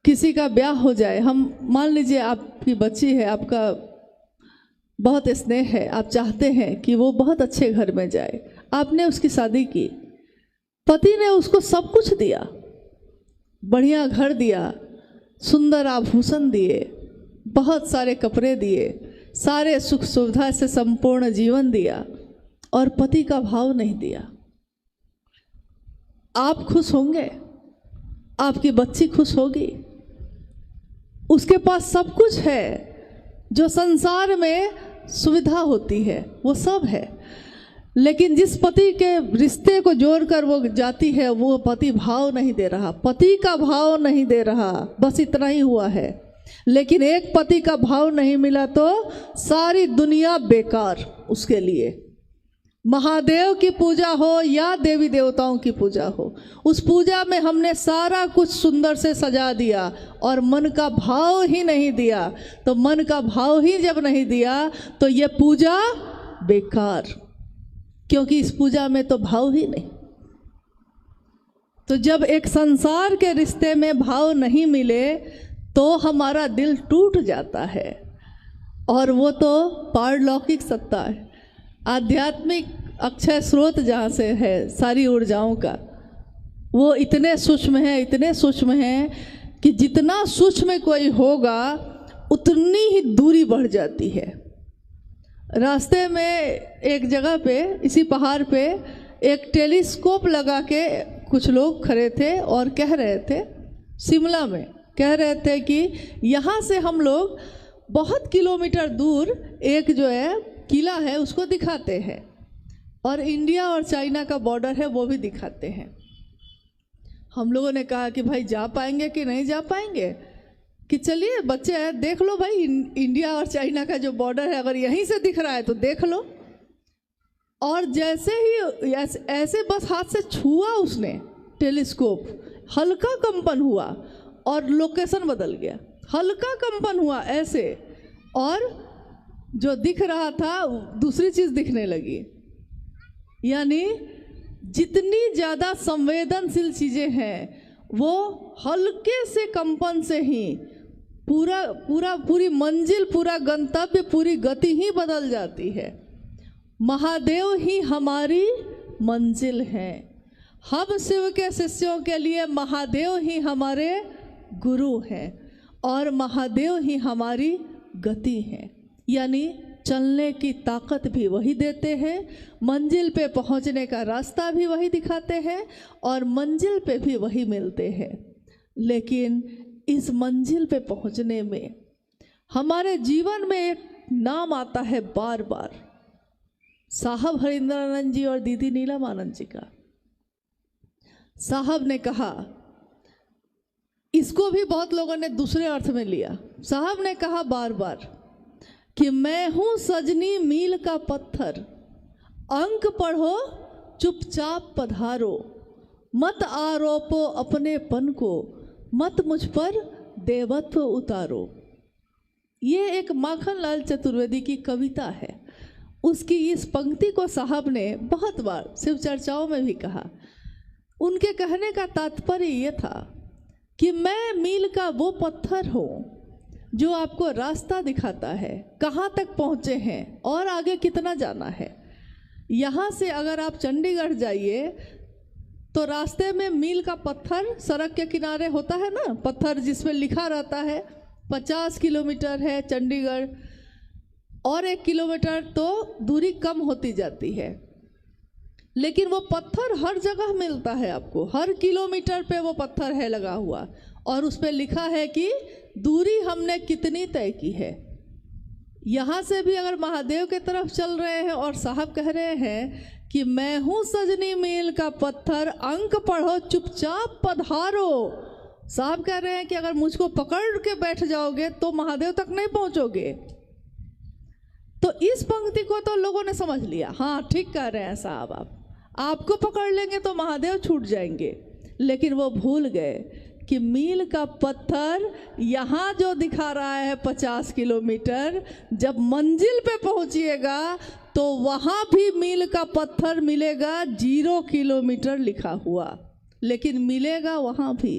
किसी का ब्याह हो जाए, हम मान लीजिए आपकी बच्ची है, आपका बहुत स्नेह है, आप चाहते हैं कि वो बहुत अच्छे घर में जाए, आपने उसकी शादी की, पति ने उसको सब कुछ दिया, बढ़िया घर दिया, सुंदर आभूषण दिए, बहुत सारे कपड़े दिए, सारे सुख सुविधा से संपूर्ण जीवन दिया, और पति का भाव नहीं दिया। आप खुश होंगे? आपकी बच्ची खुश होगी? उसके पास सब कुछ है, जो संसार में सुविधा होती है वो सब है, लेकिन जिस पति के रिश्ते को जोड़कर वो जाती है, वो पति भाव नहीं दे रहा, पति का भाव नहीं दे रहा, बस इतना ही हुआ है। लेकिन एक पति का भाव नहीं मिला तो सारी दुनिया बेकार उसके लिए। महादेव की पूजा हो या देवी देवताओं की पूजा हो, उस पूजा में हमने सारा कुछ सुंदर से सजा दिया और मन का भाव ही नहीं दिया, तो मन का भाव ही जब नहीं दिया तो ये पूजा बेकार, क्योंकि इस पूजा में तो भाव ही नहीं। तो जब एक संसार के रिश्ते में भाव नहीं मिले तो हमारा दिल टूट जाता है, और वो तो पारलौकिक सत्ता है, आध्यात्मिक अक्षय स्रोत जहाँ से है सारी ऊर्जाओं का, वो इतने सूक्ष्म है, इतने सूक्ष्म है कि जितना सूक्ष्म कोई होगा उतनी ही दूरी बढ़ जाती है। रास्ते में एक जगह पे, इसी पहाड़ पे एक टेलीस्कोप लगा के कुछ लोग खड़े थे और कह रहे थे, शिमला में कह रहे थे कि यहाँ से हम लोग बहुत किलोमीटर दूर एक जो है किला है उसको दिखाते हैं, और इंडिया और चाइना का बॉर्डर है वो भी दिखाते हैं। हम लोगों ने कहा कि भाई जा पाएंगे कि नहीं जा पाएंगे, कि चलिए बच्चे हैं देख लो भाई, इंडिया और चाइना का जो बॉर्डर है अगर यहीं से दिख रहा है तो देख लो। और जैसे ही ऐसे बस हाथ से छुआ उसने टेलीस्कोप, हल्का कंपन हुआ और लोकेशन बदल गया, हल्का कंपन हुआ ऐसे, और जो दिख रहा था दूसरी चीज़ दिखने लगी। यानी जितनी ज़्यादा संवेदनशील चीज़ें हैं वो हल्के से कंपन से ही पूरी मंजिल, पूरा गंतव्य, पूरी गति ही बदल जाती है। महादेव ही हमारी मंजिल हैं। हम शिव के शिष्यों के लिए महादेव ही हमारे गुरु हैं, और महादेव ही हमारी गति हैं। यानी चलने की ताकत भी वही देते हैं, मंजिल पे पहुंचने का रास्ता भी वही दिखाते हैं, और मंजिल पे भी वही मिलते हैं। लेकिन इस मंजिल पे पहुंचने में हमारे जीवन में एक नाम आता है बार बार, साहब हरिंद्रानंद जी और दीदी नीलम आनंद जी का। साहब ने कहा, इसको भी बहुत लोगों ने दूसरे अर्थ में लिया। साहब ने कहा बार बार कि मैं हूँ सजनी मील का पत्थर, अंक पढ़ो चुपचाप पधारो, मत आरोपो अपनेपन को, मत मुझ पर देवत्व उतारो। ये एक माखन लाल चतुर्वेदी की कविता है। उसकी इस पंक्ति को साहब ने बहुत बार शिव चर्चाओं में भी कहा। उनके कहने का तात्पर्य ये था कि मैं मील का वो पत्थर हूँ जो आपको रास्ता दिखाता है, कहाँ तक पहुँचे हैं और आगे कितना जाना है। यहाँ से अगर आप चंडीगढ़ जाइए तो रास्ते में मील का पत्थर सड़क के किनारे होता है ना, पत्थर जिसमें लिखा रहता है 50 किलोमीटर है चंडीगढ़, और 1 किलोमीटर तो दूरी कम होती जाती है। लेकिन वो पत्थर हर जगह मिलता है आपको, हर किलोमीटर पे वो पत्थर है लगा हुआ, और उस पर लिखा है कि दूरी हमने कितनी तय की है। यहाँ से भी अगर महादेव के तरफ चल रहे हैं और साहब कह रहे हैं कि मैं हूँ सजनी मील का पत्थर, अंक पढ़ो चुपचाप पधारो। साहब कह रहे हैं कि अगर मुझको पकड़ के बैठ जाओगे तो महादेव तक नहीं पहुँचोगे। तो इस पंक्ति को तो लोगों ने समझ लिया, हाँ ठीक कह रहे हैं साहब, आपको पकड़ लेंगे तो महादेव छूट जाएंगे। लेकिन वो भूल गए कि मील का पत्थर यहाँ जो दिखा रहा है 50 किलोमीटर, जब मंजिल पे पहुँचिएगा तो वहाँ भी मील का पत्थर मिलेगा 0 किलोमीटर लिखा हुआ, लेकिन मिलेगा वहाँ भी,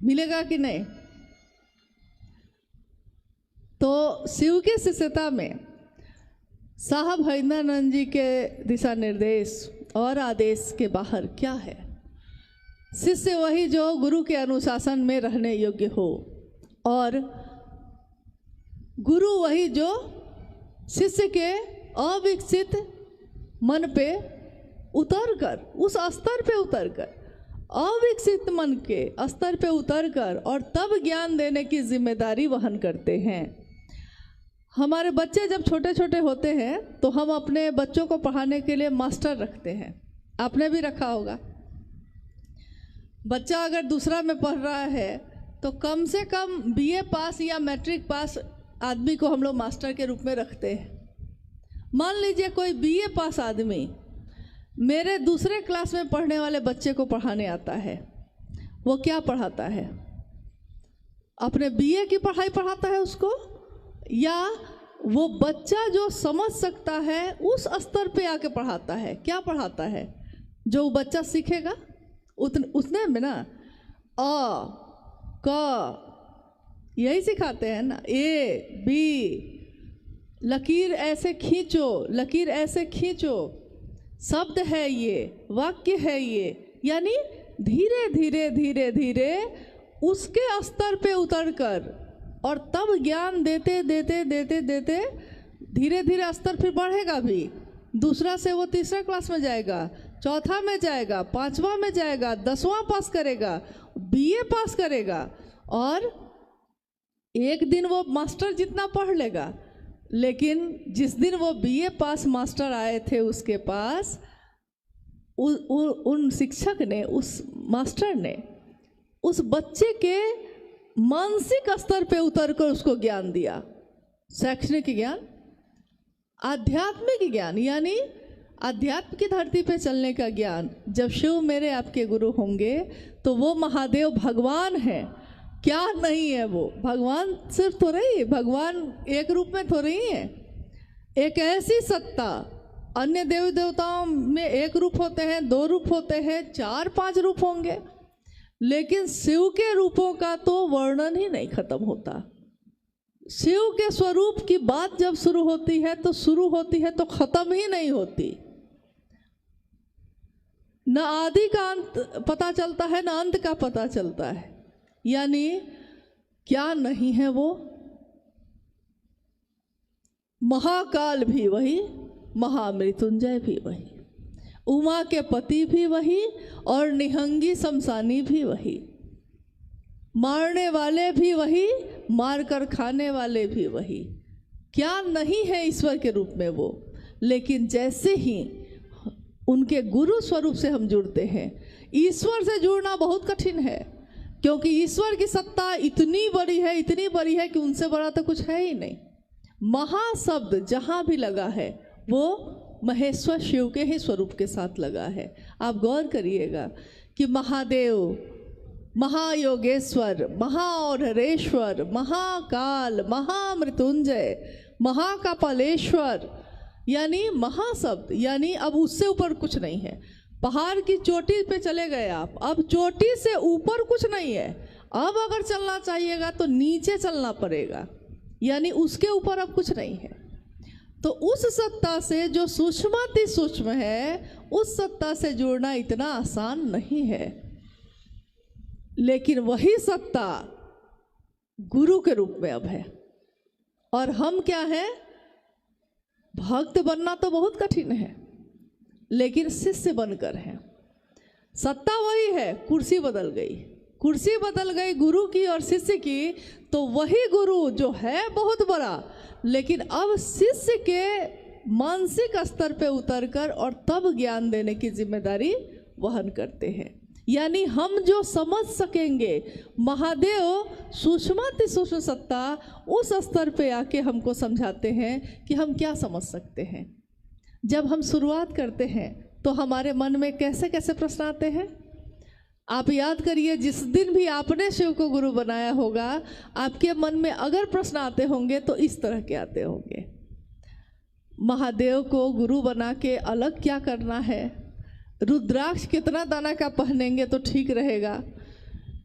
मिलेगा कि नहीं? तो शिव के शिष्यता में साहब हरिंद्रानंद जी के दिशा निर्देश और आदेश के बाहर क्या है? शिष्य वही जो गुरु के अनुशासन में रहने योग्य हो, और गुरु वही जो शिष्य के अविकसित मन पे उतरकर, उस स्तर पे उतरकर, अविकसित मन के स्तर पे उतरकर और तब ज्ञान देने की जिम्मेदारी वहन करते हैं। हमारे बच्चे जब छोटे छोटे होते हैं तो हम अपने बच्चों को पढ़ाने के लिए मास्टर रखते हैं, आपने भी रखा होगा। बच्चा अगर दूसरा में पढ़ रहा है तो कम से कम BA पास या मैट्रिक पास आदमी को हम लोग मास्टर के रूप में रखते हैं। मान लीजिए कोई BA पास आदमी मेरे दूसरे क्लास में पढ़ने वाले बच्चे को पढ़ाने आता है, वो क्या पढ़ाता है? अपने BA की पढ़ाई पढ़ाता है उसको, या वो बच्चा जो समझ सकता है उस स्तर पे आके पढ़ाता है? क्या पढ़ाता है? जो बच्चा सीखेगा उतने में ना, अ क यही सिखाते हैं ना, A B, लकीर ऐसे खींचो, लकीर ऐसे खींचो, शब्द है ये, वाक्य है ये, यानी धीरे धीरे धीरे धीरे उसके स्तर पे उतरकर और तब ज्ञान देते देते देते देते धीरे धीरे स्तर फिर बढ़ेगा भी। दूसरा से वो तीसरा क्लास में जाएगा, चौथा में जाएगा, 5वां में जाएगा, 10वां पास करेगा, BA पास करेगा, और एक दिन वो मास्टर जितना पढ़ लेगा। लेकिन जिस दिन वो BA पास मास्टर आए थे उसके पास, उन शिक्षक ने, उस मास्टर ने उस बच्चे के मानसिक स्तर पे उतरकर उसको ज्ञान दिया। शैक्षणिक ज्ञान, आध्यात्मिक ज्ञान, यानी आध्यात्म की धरती पे चलने का ज्ञान। जब शिव मेरे आपके गुरु होंगे तो वो महादेव भगवान हैं, क्या नहीं है? वो भगवान सिर्फ थोड़ा ही, भगवान एक रूप में थोड़ा ही है, एक ऐसी सत्ता। अन्य देवी देवताओं में एक रूप होते हैं, 2 रूप होते हैं, 4-5 रूप होंगे, लेकिन शिव के रूपों का तो वर्णन ही नहीं खत्म होता। शिव के स्वरूप की बात जब शुरू होती है तो खत्म ही नहीं होती। न आदि का अंत पता चलता है, न अंत का पता चलता है। यानी क्या नहीं है वो? महाकाल भी वही, महामृत्युंजय भी वही, उमा के पति भी वही, और निहंगी शमशानी भी वही, मारने वाले भी वही, मारकर खाने वाले भी वही। क्या नहीं है ईश्वर के रूप में वो? लेकिन जैसे ही उनके गुरु स्वरूप से हम जुड़ते हैं, ईश्वर से जुड़ना बहुत कठिन है, क्योंकि ईश्वर की सत्ता इतनी बड़ी है, इतनी बड़ी है कि उनसे बड़ा तो कुछ है ही नहीं। महाशब्द जहाँ भी लगा है वो महेश्वर शिव के ही स्वरूप के साथ लगा है। आप गौर करिएगा कि महादेव, महायोगेश्वर, महाऔरेश्वर, महाकाल, महामृत्युंजय, महाकपालेश्वर, यानी महाशब्द, यानी अब उससे ऊपर कुछ नहीं है। पहाड़ की चोटी पे चले गए आप, अब चोटी से ऊपर कुछ नहीं है। अब अगर चलना चाहिएगा तो नीचे चलना पड़ेगा, यानी उसके ऊपर अब कुछ नहीं है। तो उस सत्ता से जो सूक्ष्माति सूक्ष्म है, उस सत्ता से जुड़ना इतना आसान नहीं है। लेकिन वही सत्ता गुरु के रूप में अब है, और हम क्या है? भक्त बनना तो बहुत कठिन है, लेकिन शिष्य बनकर है। सत्ता वही है, कुर्सी बदल गई, कुर्सी बदल गई गुरु की और शिष्य की। तो वही गुरु जो है बहुत बड़ा, लेकिन अब शिष्य के मानसिक स्तर पे उतरकर और तब ज्ञान देने की जिम्मेदारी वहन करते हैं। यानी हम जो समझ सकेंगे, महादेव सूक्ष्माति सूक्ष्म सत्ता उस स्तर पे आके हमको समझाते हैं कि हम क्या समझ सकते हैं। जब हम शुरुआत करते हैं तो हमारे मन में कैसे कैसे प्रश्न आते हैं? आप याद करिए, जिस दिन भी आपने शिव को गुरु बनाया होगा, आपके मन में अगर प्रश्न आते होंगे तो इस तरह के आते होंगे, महादेव को गुरु बना के अलग क्या करना है, रुद्राक्ष कितना दाना का पहनेंगे तो ठीक रहेगा,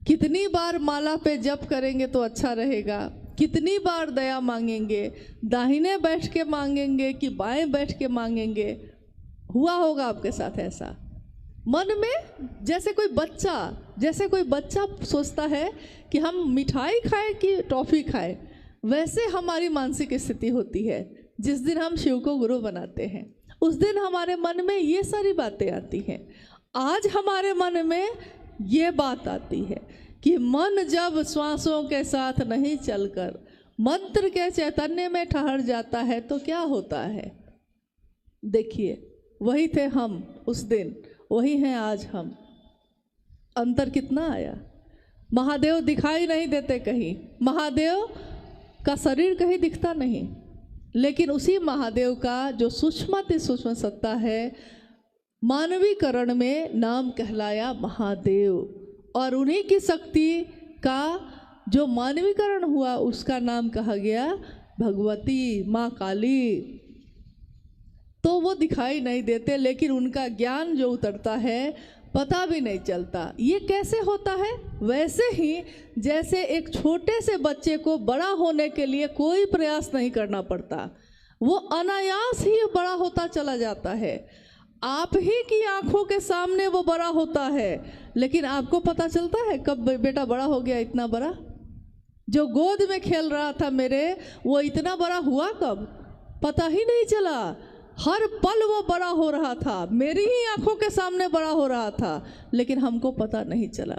कितनी बार माला पे जप करेंगे तो अच्छा रहेगा, कितनी बार दया मांगेंगे, दाहिने बैठ के मांगेंगे कि बाएं बैठ के मांगेंगे। हुआ होगा आपके साथ ऐसा, मन में जैसे कोई बच्चा सोचता है कि हम मिठाई खाएं कि टॉफ़ी खाएं, वैसे हमारी मानसिक स्थिति होती है। जिस दिन हम शिव को गुरु बनाते हैं उस दिन हमारे मन में ये सारी बातें आती हैं। आज हमारे मन में ये बात आती है कि मन जब श्वासों के साथ नहीं चलकर मंत्र के चैतन्य में ठहर जाता है तो क्या होता है। देखिए, वही थे हम उस दिन, वही हैं आज हम। अंतर कितना आया। महादेव दिखाई नहीं देते कहीं, महादेव का शरीर कहीं दिखता नहीं, लेकिन उसी महादेव का जो सूक्ष्म सत्ता है, मानवीकरण में नाम कहलाया महादेव, और उन्हीं की शक्ति का जो मानवीकरण हुआ उसका नाम कहा गया भगवती, माँ काली। तो वो दिखाई नहीं देते, लेकिन उनका ज्ञान जो उतरता है पता भी नहीं चलता। ये कैसे होता है? वैसे ही जैसे एक छोटे से बच्चे को बड़ा होने के लिए कोई प्रयास नहीं करना पड़ता, वो अनायास ही बड़ा होता चला जाता है। आप ही की आंखों के सामने वो बड़ा होता है, लेकिन आपको पता चलता है कब बेटा बड़ा हो गया इतना बड़ा? जो गोद में खेल रहा था मेरे, वो इतना बड़ा हुआ कब? पता ही नहीं चला। हर पल वो बड़ा हो रहा था, मेरी ही आंखों के सामने बड़ा हो रहा था, लेकिन हमको पता नहीं चला।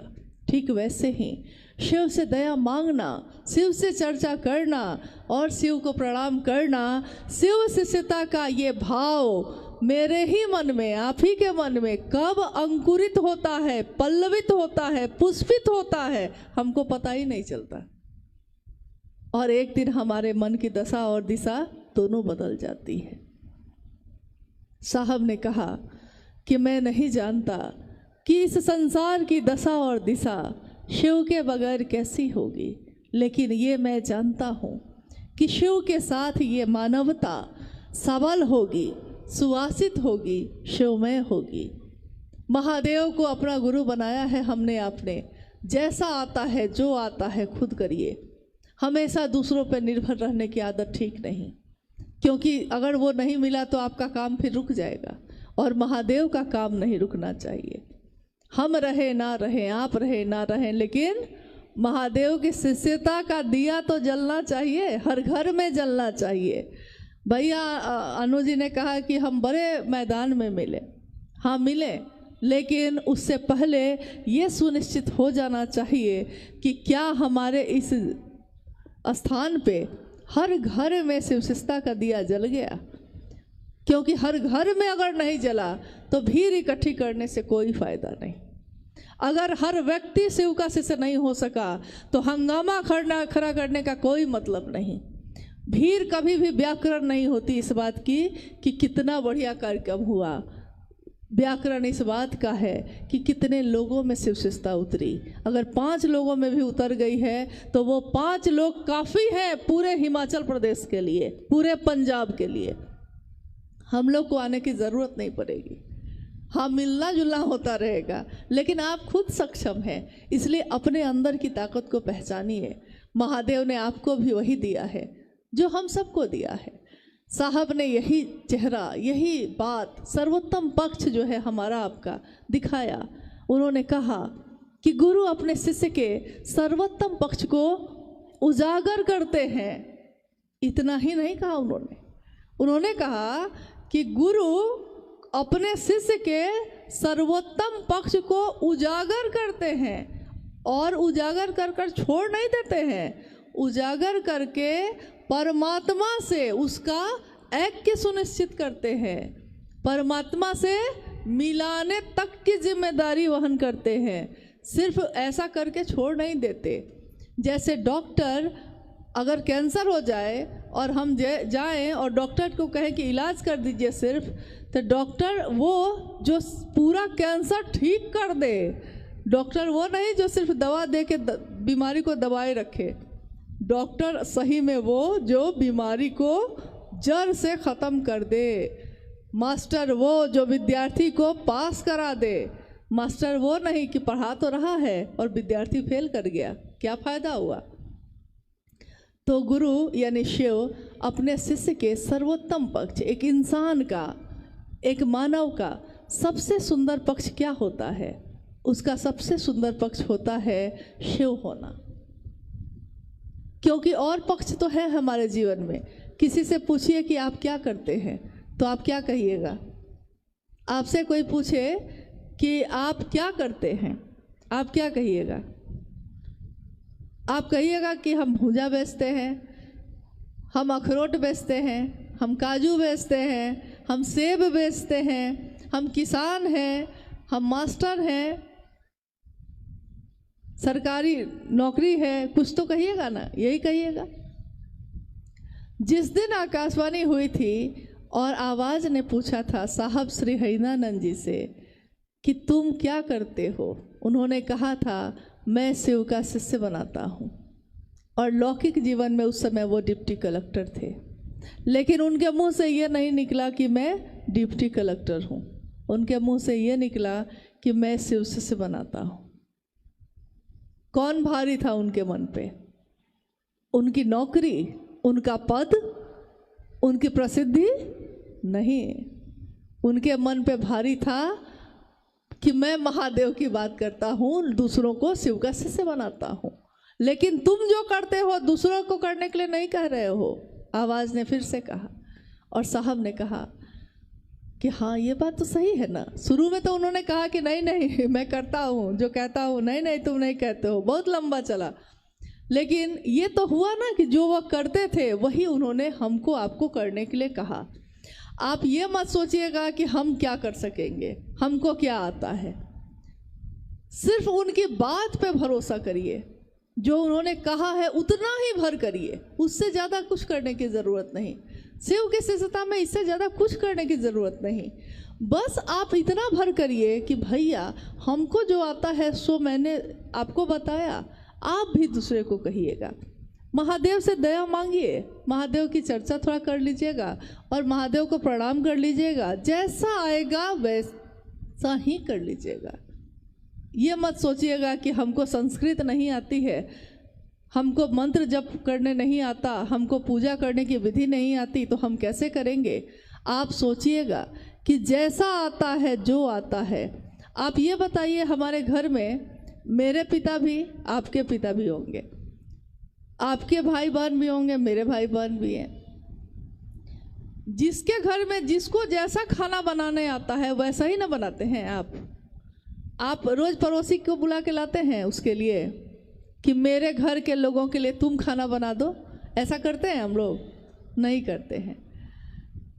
ठीक वैसे ही शिव से दया मांगना, शिव से चर्चा करना और शिव को प्रणाम करना, शिव शिष्यता का ये भाव मेरे ही मन में, आप ही के मन में कब अंकुरित होता है, पल्लवित होता है, पुष्पित होता है, हमको पता ही नहीं चलता। और एक दिन हमारे मन की दशा और दिशा दोनों बदल जाती है। साहब ने कहा कि मैं नहीं जानता कि इस संसार की दशा और दिशा शिव के बगैर कैसी होगी, लेकिन ये मैं जानता हूँ कि शिव के साथ ये मानवता सबल होगी, सुवासित होगी, शिवमय होगी। महादेव को अपना गुरु बनाया है हमने, आपने। जैसा आता है, जो आता है खुद करिए। हमेशा दूसरों पर निर्भर रहने की आदत ठीक नहीं, क्योंकि अगर वो नहीं मिला तो आपका काम फिर रुक जाएगा, और महादेव का काम नहीं रुकना चाहिए। हम रहे ना रहे, आप रहे ना रहे, लेकिन महादेव की शिष्यता का दिया तो जलना चाहिए, हर घर में जलना चाहिए। भैया अनु जी ने कहा कि हम बड़े मैदान में मिले, हाँ मिले, लेकिन उससे पहले ये सुनिश्चित हो जाना चाहिए कि क्या हमारे इस स्थान पे हर घर में शिवशिष्टता का दिया जल गया। क्योंकि हर घर में अगर नहीं जला तो भीड़ इकट्ठी करने से कोई फायदा नहीं। अगर हर व्यक्ति शिव का शिष्य नहीं हो सका तो हंगामा खड़ा करने का कोई मतलब नहीं। भीड़ कभी भी व्याकरण नहीं होती इस बात की कि कितना बढ़िया कार्यक्रम हुआ। व्याकरण इस बात का है कि कितने लोगों में शिवशिष्टता उतरी। अगर 5 लोगों में भी उतर गई है तो वो 5 लोग काफ़ी हैं पूरे हिमाचल प्रदेश के लिए, पूरे पंजाब के लिए। हम लोग को आने की ज़रूरत नहीं पड़ेगी, हाँ मिलना जुलना होता रहेगा, लेकिन आप खुद सक्षम हैं, इसलिए अपने अंदर की ताकत को पहचानिए। महादेव ने आपको भी वही दिया है जो हम सबको दिया है। साहब ने यही चेहरा, यही बात, सर्वोत्तम पक्ष जो है हमारा आपका दिखाया। उन्होंने कहा कि गुरु अपने शिष्य के सर्वोत्तम पक्ष को उजागर करते हैं। इतना ही नहीं कहा उन्होंने कहा कि गुरु अपने शिष्य के सर्वोत्तम पक्ष को उजागर करते हैं, और उजागर कर छोड़ नहीं देते हैं। उजागर करके परमात्मा से उसका ऐक्य सुनिश्चित करते हैं, परमात्मा से मिलाने तक की जिम्मेदारी वहन करते हैं। सिर्फ ऐसा करके छोड़ नहीं देते। जैसे डॉक्टर अगर कैंसर हो जाए और हम जाएं और डॉक्टर को कहें कि इलाज कर दीजिए सिर्फ, तो डॉक्टर वो जो पूरा कैंसर ठीक कर दे, डॉक्टर वो नहीं जो सिर्फ दवा दे के बीमारी को दबाए रखे। डॉक्टर सही में वो जो बीमारी को जड़ से ख़त्म कर दे। मास्टर वो जो विद्यार्थी को पास करा दे। मास्टर वो नहीं कि पढ़ा तो रहा है और विद्यार्थी फेल कर गया, क्या फ़ायदा हुआ। तो गुरु यानी शिव अपने शिष्य के सर्वोत्तम पक्ष, एक इंसान का, एक मानव का सबसे सुंदर पक्ष क्या होता है? उसका सबसे सुंदर पक्ष होता है शिव होना। क्योंकि और पक्ष तो है हमारे जीवन में। किसी से पूछिए कि आप क्या करते हैं तो आप क्या कहिएगा? आपसे कोई पूछे कि आप क्या करते हैं, आप क्या कहिएगा? आप कहिएगा कि हम भुजा बेचते हैं, हम अखरोट बेचते हैं, हम काजू बेचते हैं, हम सेब बेचते हैं, हम किसान हैं, हम मास्टर हैं, सरकारी नौकरी है, कुछ तो कहिएगा ना, यही कहिएगा। जिस दिन आकाशवाणी हुई थी और आवाज़ ने पूछा था साहब श्री हरिनानंद जी से कि तुम क्या करते हो, उन्होंने कहा था मैं शिव का शिष्य बनाता हूँ। और लौकिक जीवन में उस समय वो डिप्टी कलेक्टर थे, लेकिन उनके मुंह से ये नहीं निकला कि मैं डिप्टी कलेक्टर हूँ, उनके मुंह से ये निकला कि मैं शिव शिष्य बनाता हूँ। कौन भारी था उनके मन पे? उनकी नौकरी, उनका पद, उनकी प्रसिद्धि नहीं। उनके मन पे भारी था कि मैं महादेव की बात करता हूँ, दूसरों को शिव का शिष्य बनाता हूँ। लेकिन तुम जो करते हो दूसरों को करने के लिए नहीं कह रहे हो, आवाज़ ने फिर से कहा। और साहब ने कहा कि हाँ ये बात तो सही है ना। शुरू में तो उन्होंने कहा कि नहीं नहीं मैं करता हूँ जो कहता हूँ, नहीं नहीं तुम नहीं कहते हो, बहुत लंबा चला। लेकिन ये तो हुआ ना कि जो वह करते थे वही उन्होंने हमको आपको करने के लिए कहा। आप ये मत सोचिएगा कि हम क्या कर सकेंगे, हमको क्या आता है। सिर्फ उनकी बात पे भरोसा करिए, जो उन्होंने कहा है उतना ही भर करिए, उससे ज़्यादा कुछ करने की ज़रूरत नहीं। शिव की शिष्यता में इससे ज़्यादा कुछ करने की ज़रूरत नहीं। बस आप इतना भर करिए कि भैया हमको जो आता है सो मैंने आपको बताया, आप भी दूसरे को कहिएगा। महादेव से दया मांगिए, महादेव की चर्चा थोड़ा कर लीजिएगा और महादेव को प्रणाम कर लीजिएगा। जैसा आएगा वैसा ही कर लीजिएगा। ये मत सोचिएगा कि हमको संस्कृत नहीं आती है, हमको मंत्र जप करने नहीं आता, हमको पूजा करने की विधि नहीं आती, तो हम कैसे करेंगे। आप सोचिएगा कि जैसा आता है, जो आता है। आप ये बताइए, हमारे घर में मेरे पिता भी, आपके पिता भी होंगे, आपके भाई बहन भी होंगे, मेरे भाई बहन भी हैं। जिसके घर में जिसको जैसा खाना बनाने आता है वैसा ही ना बनाते हैं। आप रोज़ पड़ोसी को बुला के लाते हैं उसके लिए कि मेरे घर के लोगों के लिए तुम खाना बना दो, ऐसा करते हैं हम लोग? नहीं करते हैं।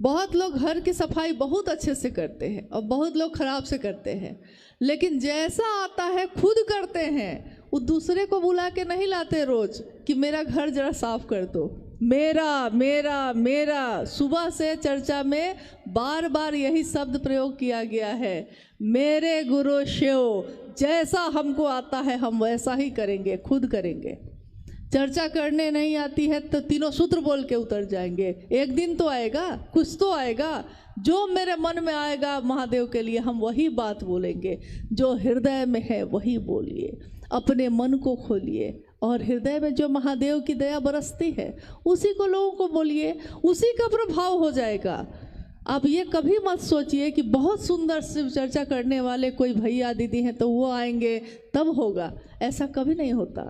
बहुत लोग घर की सफाई बहुत अच्छे से करते हैं और बहुत लोग खराब से करते हैं, लेकिन जैसा आता है खुद करते हैं। वो दूसरे को बुला के नहीं लाते रोज कि मेरा घर जरा साफ कर दो। मेरा मेरा मेरा, सुबह से चर्चा में बार बार यही शब्द प्रयोग किया गया है। मेरे गुरु शिव, जैसा हमको आता है हम वैसा ही करेंगे, खुद करेंगे। चर्चा करने नहीं आती है तो तीनों सूत्र बोल के उतर जाएंगे। एक दिन तो आएगा, कुछ तो आएगा, जो मेरे मन में आएगा महादेव के लिए हम वही बात बोलेंगे। जो हृदय में है वही बोलिए, अपने मन को खोलिए और हृदय में जो महादेव की दया बरसती है उसी को लोगों को बोलिए, उसी का प्रभाव हो जाएगा। आप ये कभी मत सोचिए कि बहुत सुंदर शिव चर्चा करने वाले कोई भैया दीदी हैं तो वो आएंगे तब होगा, ऐसा कभी नहीं होता।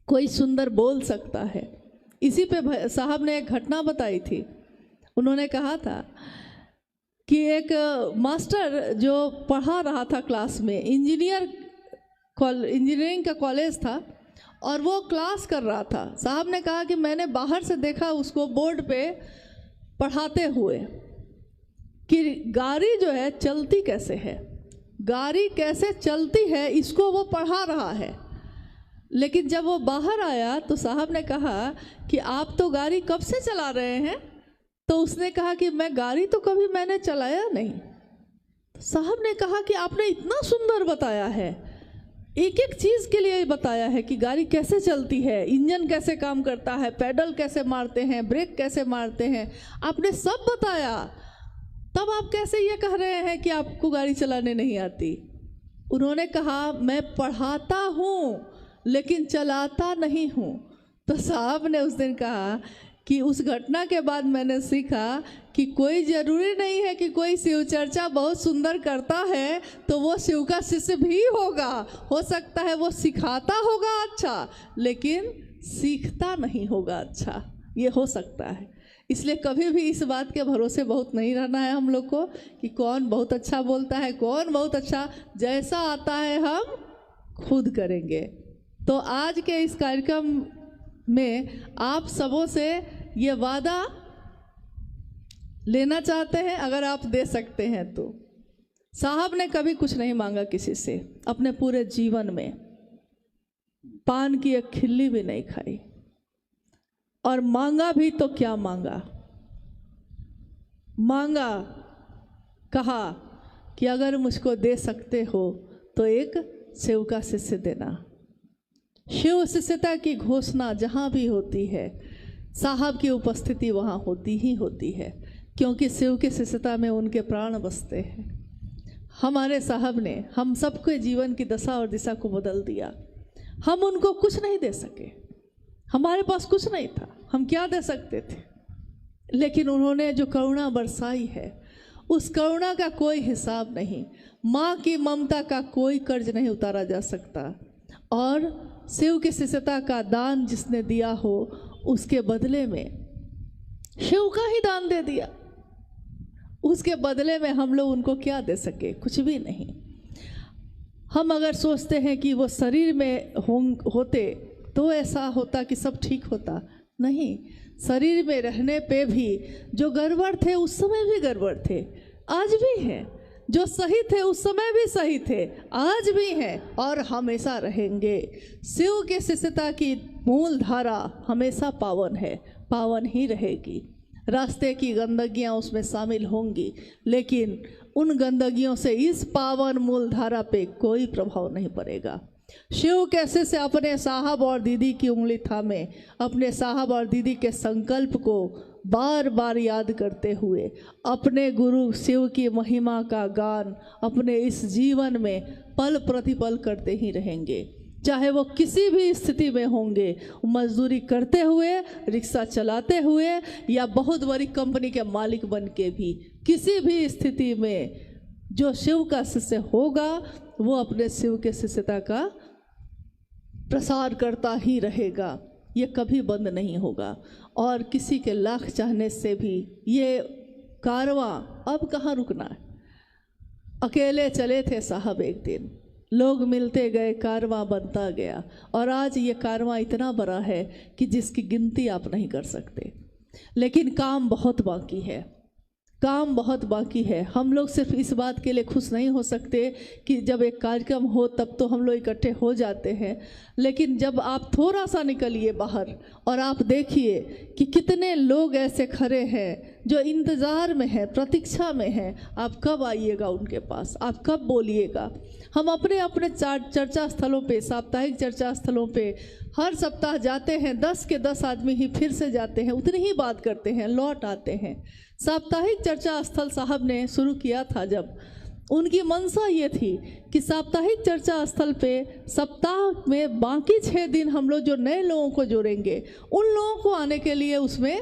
कोई सुंदर बोल सकता है। इसी पे साहब ने एक घटना बताई थी। उन्होंने कहा था कि एक मास्टर जो पढ़ा रहा था क्लास में, इंजीनियरिंग का कॉलेज था और वो क्लास कर रहा था। साहब ने कहा कि मैंने बाहर से देखा उसको बोर्ड पे पढ़ाते हुए कि गाड़ी जो है चलती कैसे है, गाड़ी कैसे चलती है, इसको वो पढ़ा रहा है। लेकिन जब वो बाहर आया तो साहब ने कहा कि आप तो गाड़ी कब से चला रहे हैं? तो उसने कहा कि मैं गाड़ी तो कभी मैंने चलाया नहीं। तो साहब ने कहा कि आपने इतना सुंदर बताया है, एक एक चीज़ के लिए बताया है कि गाड़ी कैसे चलती है, इंजन कैसे काम करता है, पैडल कैसे मारते हैं, ब्रेक कैसे मारते हैं, आपने सब बताया। तब आप कैसे ये कह रहे हैं कि आपको गाड़ी चलाने नहीं आती? उन्होंने कहा मैं पढ़ाता हूँ लेकिन चलाता नहीं हूँ। तो साहब ने उस दिन कहा कि उस घटना के बाद मैंने सीखा कि कोई ज़रूरी नहीं है कि कोई शिव चर्चा बहुत सुंदर करता है तो वो शिव का शिष्य भी होगा। हो सकता है वो सिखाता होगा अच्छा, लेकिन सीखता नहीं होगा अच्छा, ये हो सकता है। इसलिए कभी भी इस बात के भरोसे बहुत नहीं रहना है हम लोग को कि कौन बहुत अच्छा बोलता है, कौन बहुत अच्छा, जैसा आता है हम खुद करेंगे। तो आज के इस कार्यक्रम में आप सबों से ये वादा लेना चाहते हैं, अगर आप दे सकते हैं तो। साहब ने कभी कुछ नहीं मांगा किसी से, अपने पूरे जीवन में पान की एक खिल्ली भी नहीं खाई, और मांगा भी तो क्या मांगा, मांगा कहा कि अगर मुझको दे सकते हो तो एक शिव का शिष्य देना। शिव शिष्यता की घोषणा जहाँ भी होती है साहब की उपस्थिति वहाँ होती ही होती है, क्योंकि शिव की शिष्यता में उनके प्राण बसते हैं। हमारे साहब ने हम सबके जीवन की दशा और दिशा को बदल दिया। हम उनको कुछ नहीं दे सके, हमारे पास कुछ नहीं था, हम क्या दे सकते थे, लेकिन उन्होंने जो करुणा बरसाई है उस करुणा का कोई हिसाब नहीं। माँ की ममता का कोई कर्ज नहीं उतारा जा सकता, और शिव की शिष्यता का दान जिसने दिया हो उसके बदले में शिव का ही दान दे दिया। उसके बदले में हम लोग उनको क्या दे सके? कुछ भी नहीं। हम अगर सोचते हैं कि वो शरीर में होते तो ऐसा होता कि सब ठीक होता, नहीं। शरीर में रहने पे भी जो गड़बड़ थे उस समय भी गड़बड़ थे, आज भी हैं। जो सही थे उस समय भी सही थे, आज भी हैं और हमेशा रहेंगे। शिव के शिष्यता की मूल धारा हमेशा पावन है, पावन ही रहेगी। रास्ते की गंदगियां उसमें शामिल होंगी, लेकिन उन गंदगियों से इस पावन मूल धारा पे कोई प्रभाव नहीं पड़ेगा। शिव कैसे से अपने साहब और दीदी की उंगली थामे, अपने साहब और दीदी के संकल्प को बार बार याद करते हुए अपने गुरु शिव की महिमा का गान अपने इस जीवन में पल प्रतिपल करते ही रहेंगे। चाहे वो किसी भी स्थिति में होंगे, मजदूरी करते हुए, रिक्शा चलाते हुए, या बहुत बड़ी कंपनी के मालिक बन के भी, किसी भी स्थिति में जो शिव का शिष्य होगा वो अपने शिव के शिष्यता का प्रसार करता ही रहेगा। ये कभी बंद नहीं होगा, और किसी के लाख चाहने से भी ये कारवां अब कहाँ रुकना है। अकेले चले थे साहब, एक दिन लोग मिलते गए, कारवां बनता गया, और आज ये कारवां इतना बड़ा है कि जिसकी गिनती आप नहीं कर सकते। लेकिन काम बहुत बाकी है, काम बहुत बाकी है। हम लोग सिर्फ इस बात के लिए खुश नहीं हो सकते कि जब एक कार्यक्रम हो तब तो हम लोग इकट्ठे हो जाते हैं, लेकिन जब आप थोड़ा सा निकलिए बाहर और आप देखिए कि कितने लोग ऐसे खड़े हैं जो इंतज़ार में हैं, प्रतीक्षा में हैं, आप कब आइएगा उनके पास, आप कब बोलिएगा। हम अपने अपने चर्चा स्थलों पे, साप्ताहिक चर्चा स्थलों पे हर सप्ताह जाते हैं, 10 के 10 आदमी ही फिर से जाते हैं, उतनी ही बात करते हैं, लौट आते हैं। साप्ताहिक चर्चा स्थल साहब ने शुरू किया था जब, उनकी मंशा ये थी कि साप्ताहिक चर्चा स्थल पे सप्ताह में बाकी 6 दिन हम लोग जो नए लोगों को जोड़ेंगे, उन लोगों को आने के लिए उसमें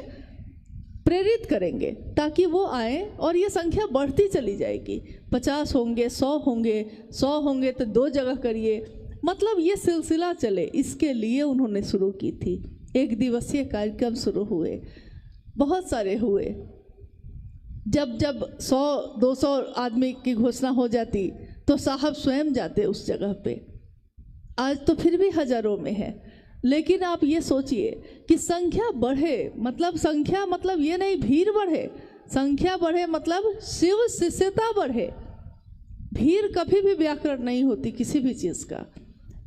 प्रेरित करेंगे ताकि वो आए, और ये संख्या बढ़ती चली जाएगी। 50 होंगे, 100 होंगे, 100 होंगे तो 2 जगह करिए, मतलब ये सिलसिला चले, इसके लिए उन्होंने शुरू की थी। 1 दिवसीय कार्यक्रम शुरू हुए, बहुत सारे हुए। जब 100-200 आदमी की घोषणा हो जाती तो साहब स्वयं जाते उस जगह पे। आज तो फिर भी हजारों में है, लेकिन आप ये सोचिए कि संख्या बढ़े, मतलब संख्या मतलब ये नहीं भीड़ बढ़े, संख्या बढ़े मतलब शिव शिष्यता बढ़े। भीड़ कभी भी व्याकरण नहीं होती किसी भी चीज़ का।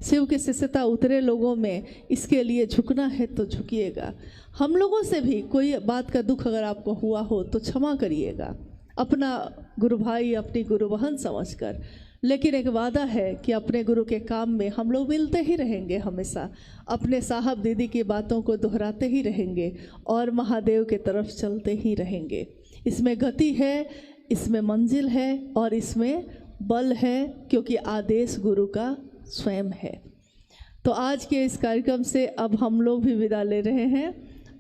शिव की शिष्यता उतरे लोगों में, इसके लिए झुकना है तो झुकिएगा। हम लोगों से भी कोई बात का दुख अगर आपको हुआ हो तो क्षमा करिएगा, अपना गुरु भाई, अपनी गुरु बहन समझकर। लेकिन एक वादा है कि अपने गुरु के काम में हम लोग मिलते ही रहेंगे, हमेशा अपने साहब दीदी की बातों को दोहराते ही रहेंगे और महादेव के तरफ चलते ही रहेंगे। इसमें गति है, इसमें मंजिल है और इसमें बल है, क्योंकि आदेश गुरु का स्वयं है। तो आज के इस कार्यक्रम से अब हम लोग भी विदा ले रहे हैं,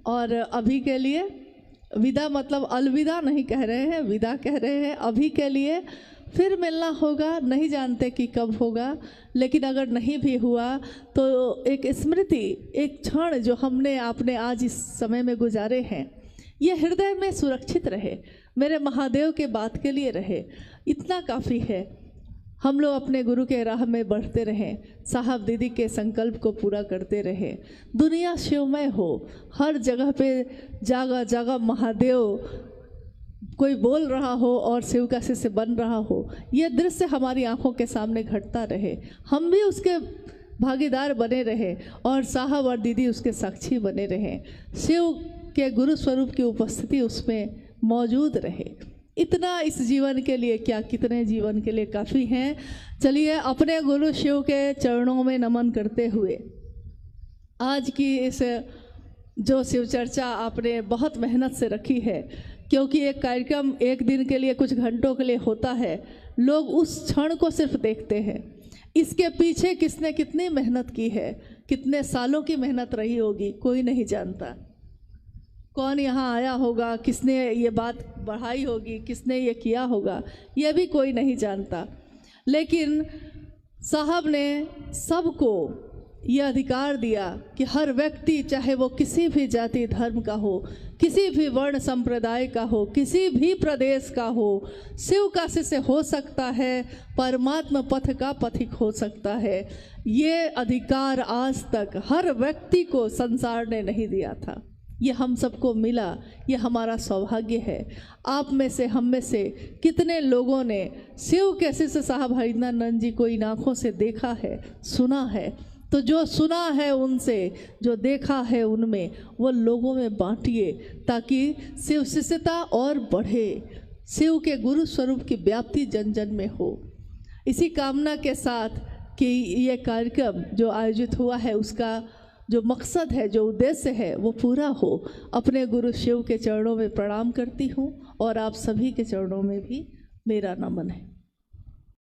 और अभी के लिए विदा मतलब अलविदा नहीं कह रहे हैं, विदा कह रहे हैं। अभी के लिए फिर मिलना होगा, नहीं जानते कि कब होगा, लेकिन अगर नहीं भी हुआ तो एक स्मृति, एक क्षण जो हमने आपने आज इस समय में गुजारे हैं, ये हृदय में सुरक्षित रहे, मेरे महादेव के बात के लिए रहे, इतना काफ़ी है। हम लोग अपने गुरु के राह में बढ़ते रहें, साहब दीदी के संकल्प को पूरा करते रहें, दुनिया शिवमय हो, हर जगह पे जगह जगह महादेव कोई बोल रहा हो और शिव का शिष्य बन रहा हो, ये दृश्य हमारी आंखों के सामने घटता रहे, हम भी उसके भागीदार बने रहे और साहब और दीदी उसके साक्षी बने रहें, शिव के गुरु स्वरूप की उपस्थिति उसमें मौजूद रहे। इतना इस जीवन के लिए क्या, कितने जीवन के लिए काफ़ी हैं। चलिए अपने गुरु शिव के चरणों में नमन करते हुए आज की इस जो शिव चर्चा आपने बहुत मेहनत से रखी है, क्योंकि एक कार्यक्रम एक दिन के लिए कुछ घंटों के लिए होता है, लोग उस क्षण को सिर्फ देखते हैं, इसके पीछे किसने कितनी मेहनत की है, कितने सालों की मेहनत रही होगी, कोई नहीं जानता। कौन यहाँ आया होगा, किसने ये बात बढ़ाई होगी, किसने ये किया होगा, ये भी कोई नहीं जानता। लेकिन साहब ने सबको ये अधिकार दिया कि हर व्यक्ति, चाहे वो किसी भी जाति धर्म का हो, किसी भी वर्ण संप्रदाय का हो, किसी भी प्रदेश का हो, शिव का शिष्य हो सकता है, परमात्मा पथ का पथिक हो सकता है। ये अधिकार आज तक हर व्यक्ति को संसार ने नहीं दिया था, ये हम सबको मिला, ये हमारा सौभाग्य है। आप में से, हम में से कितने लोगों ने शिव के शिष्य साहब हरिनानंद जी को इन आँखों से देखा है, सुना है, तो जो सुना है उनसे, जो देखा है उनमें, वो लोगों में बांटिए, ताकि शिव शिष्यता और बढ़े, शिव के गुरु स्वरूप की व्याप्ति जन जन में हो। इसी कामना के साथ कि ये कार्यक्रम जो आयोजित हुआ है, उसका जो मकसद है, जो उद्देश्य है, वो पूरा हो। अपने गुरु शिव के चरणों में प्रणाम करती हूँ और आप सभी के चरणों में भी मेरा नमन है।